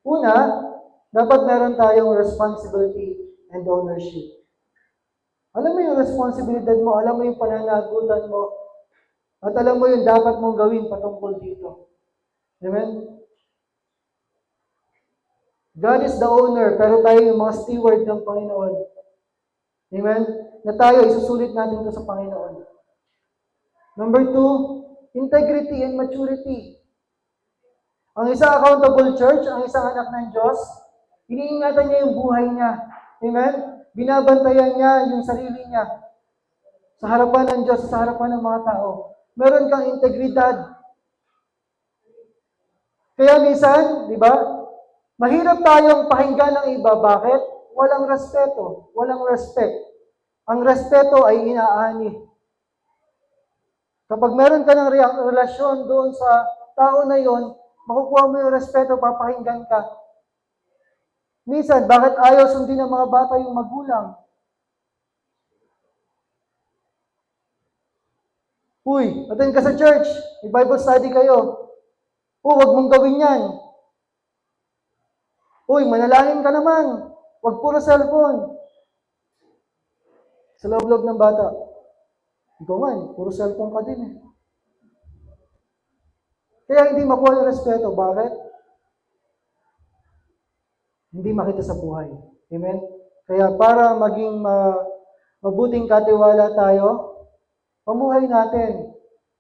Una, dapat meron tayong responsibility and ownership. Alam mo yung responsibilidad mo, alam mo yung pananagutan mo, at alam mo yung dapat mong gawin patungkol dito. Amen? God is the owner, pero tayo yung mga steward ng Panginoon. Amen? Na tayo, isusulit natin ito sa Panginoon. Number 2, integrity and maturity. Ang isang accountable church, ang isang anak ng Diyos, iniingatan niya yung buhay niya. Amen? Binabantayan niya yung sarili niya sa harapan ng Diyos, sa harapan ng mga tao. Meron kang integridad. Kaya minsan, di ba, mahirap tayong pakinggan ng iba. Bakit? Walang respeto. Walang respect. Ang respeto ay inaani. Kapag meron ka ng relasyon doon sa tao na yon, makukuha mo yung respeto, papakinggan ka. Minsan, bakit ayaw sundin ng mga bata yung magulang? Uy, attend ka sa church. May Bible study kayo. Huwag mong gawin yan. Uy, manalangin ka naman. Huwag puro cellphone. Sa loob-loob ng bata. Ikaw nga, puro cellphone ka din eh. Kaya hindi makuha yung respeto. Bakit? Hindi makita sa buhay. Amen? Kaya para maging mabuting katiwala tayo, pamuhay natin.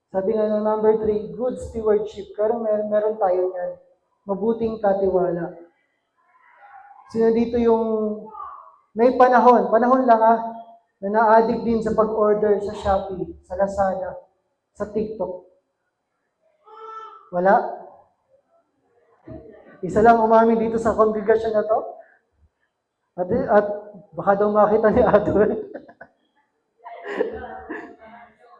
Sabi nga ng number 3, good stewardship. Pero meron tayo yan. Mabuting katiwala. Sino dito yung may panahon lang na na-addict din sa pag-order sa Shopee, sa Lazada, sa TikTok? Wala? Isa lang umamin dito sa congregation na to? At baka daw makita ni Ato.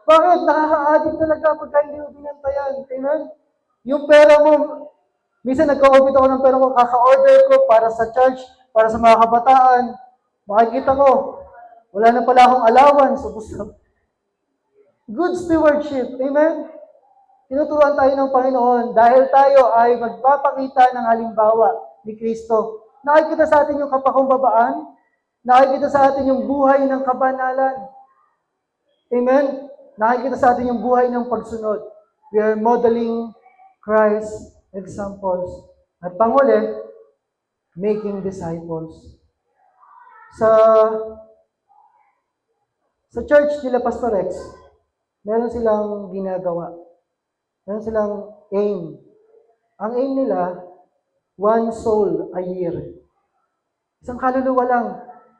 Bakit? Nakaka-addict talaga pagka hindi mo binantayan. Amen? Yung pera mo, minsan nagka-orbit ako ng pera ko, kaka-order ko para sa church, para sa mga kabataan. Makikita ko, wala na pala akong allowance. Good stewardship. Amen? Tinuturuan tayo ng Panginoon dahil tayo ay magpapakita ng halimbawa ni Kristo. Nakikita sa atin yung kapakumbabaan, nakikita sa atin yung buhay ng kabanalan. Amen? Nakikita sa atin yung buhay ng pagsunod. We are modeling Christ's examples. At panghuli, making disciples. Sa church nila Pastor Rex, meron silang ginagawa. Meron silang aim. Ang aim nila, 1 soul a year. Isang kaluluwa lang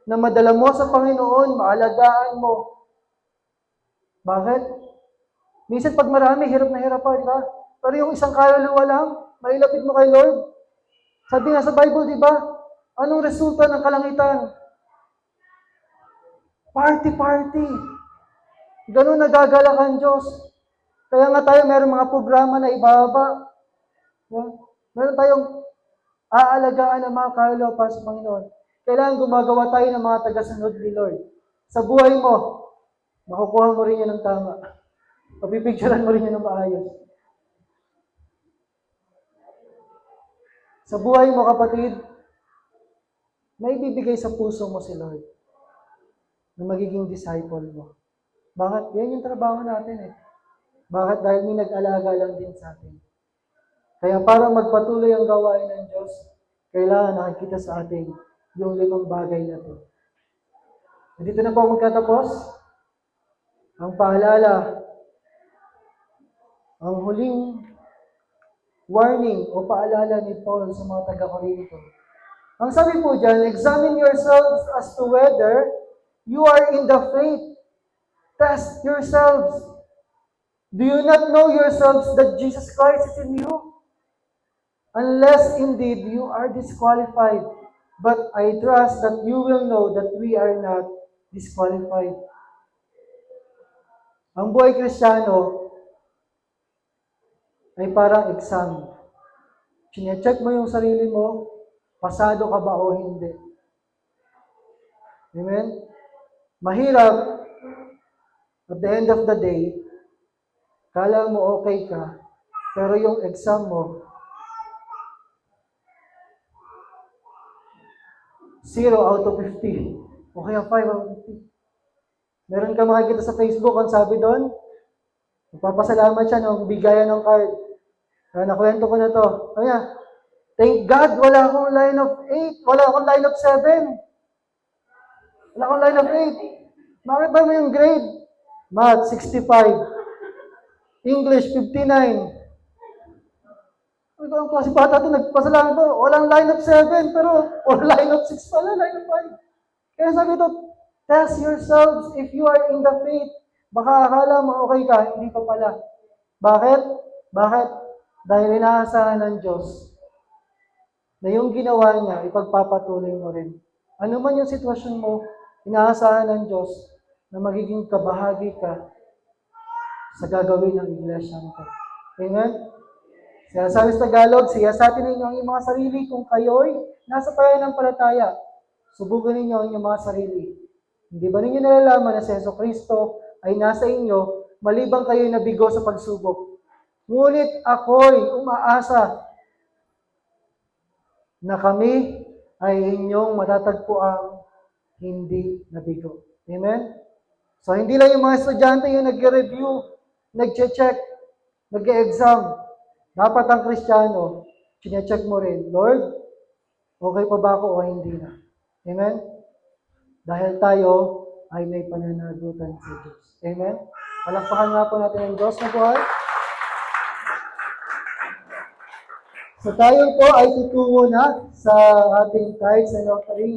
na madala mo sa Panginoon, maalagaan mo. Bakit? Minsan pag marami, hirap na hirap pa, di ba? Pero yung isang kaluluwa lang, mailapit mo kay Lord. Sabi nga sa Bible, di ba? Anong resulta ng kalangitan? Party. Ganun nagagalak ang Diyos. Kaya nga tayo meron mga programa na ibaba. Meron tayong aalagaan ng mga kaluluwa para sa Panginoon. Kailangan gumagawa tayo ng mga tagasunod ni Lord. Sa buhay mo, makukuha mo rin yan ng tama. Papipicturean mo rin yan ng maayos. Sa buhay mo, kapatid, may bibigay sa puso mo si Lord na magiging disciple mo. Bakit? Yan yung trabaho natin eh. Bakit? Dahil may nag-alaga lang din sa atin. Kaya para magpatuloy ang gawain ng Diyos, kailangan nakikita sa atin yung 5 bagay na to. Dito na po ako magtatapos. Ang paalala, ang huling warning o paalala ni Paul sa mga taga-Korinto. Ang sabi po dyan, examine yourselves as to whether you are in the faith. Test yourselves. Do you not know yourselves that Jesus Christ is in you? Unless indeed you are disqualified. But I trust that you will know that we are not disqualified. Ang buhay Kristiyano ay parang exam. Sinecheck mo yung sarili mo, pasado ka ba o hindi. Amen? Mahirap, at the end of the day, kala mo okay ka, pero yung exam mo, 0 out of 50. O kaya 5 out of 50. Meron ka makikita sa Facebook, ang sabi doon, magpapasalamat siya nung bigayan ng card. Nakwento ko na to. Kaya, thank God, wala akong line of 8, wala akong line of 7. Wala akong line of 8. Bakit ba mo yung grade? Math, 65. English, 59. Ito ang klase bata ito, nagpasalamat ko, walang line of 7, pero line of 6 pala, line of 5. Kaya sabi ito, test yourselves if you are in the faith. Baka akala mo okay ka, hindi pa pala. Bakit? Bakit? Dahil inaasahan ng Diyos na yung ginawa niya, ipagpapatuloy mo rin. Ano man yung sitwasyon mo, inaasahan ng Diyos na magiging kabahagi ka sa gagawin ng iglesia nito. Amen? Kaya sabi sa Tagalog, siyasatin ninyo ang inyong mga sarili kung kayo'y nasa pananampalataya. Subukan ninyo ang inyong mga sarili. Hindi ba ninyo nalalaman na si Yesu Kristo ay nasa inyo, malibang kayo'y nabigo sa pagsubok? Ngunit ako'y umaasa na kami ay inyong matatagpuang hindi nabigo. Amen? So, hindi lang yung mga estudyante yung nag-review, nag-check, nag-exam. Dapat ang Kristiyano, sinecheck mo rin, Lord, okay pa ba ako o hindi na? Amen? Dahil tayo ay may pananagutan sa Diyos. Amen? Palakpakan nga po natin ang Diyos na buhay. So tayo po ay tutungo na sa ating tithes and offering.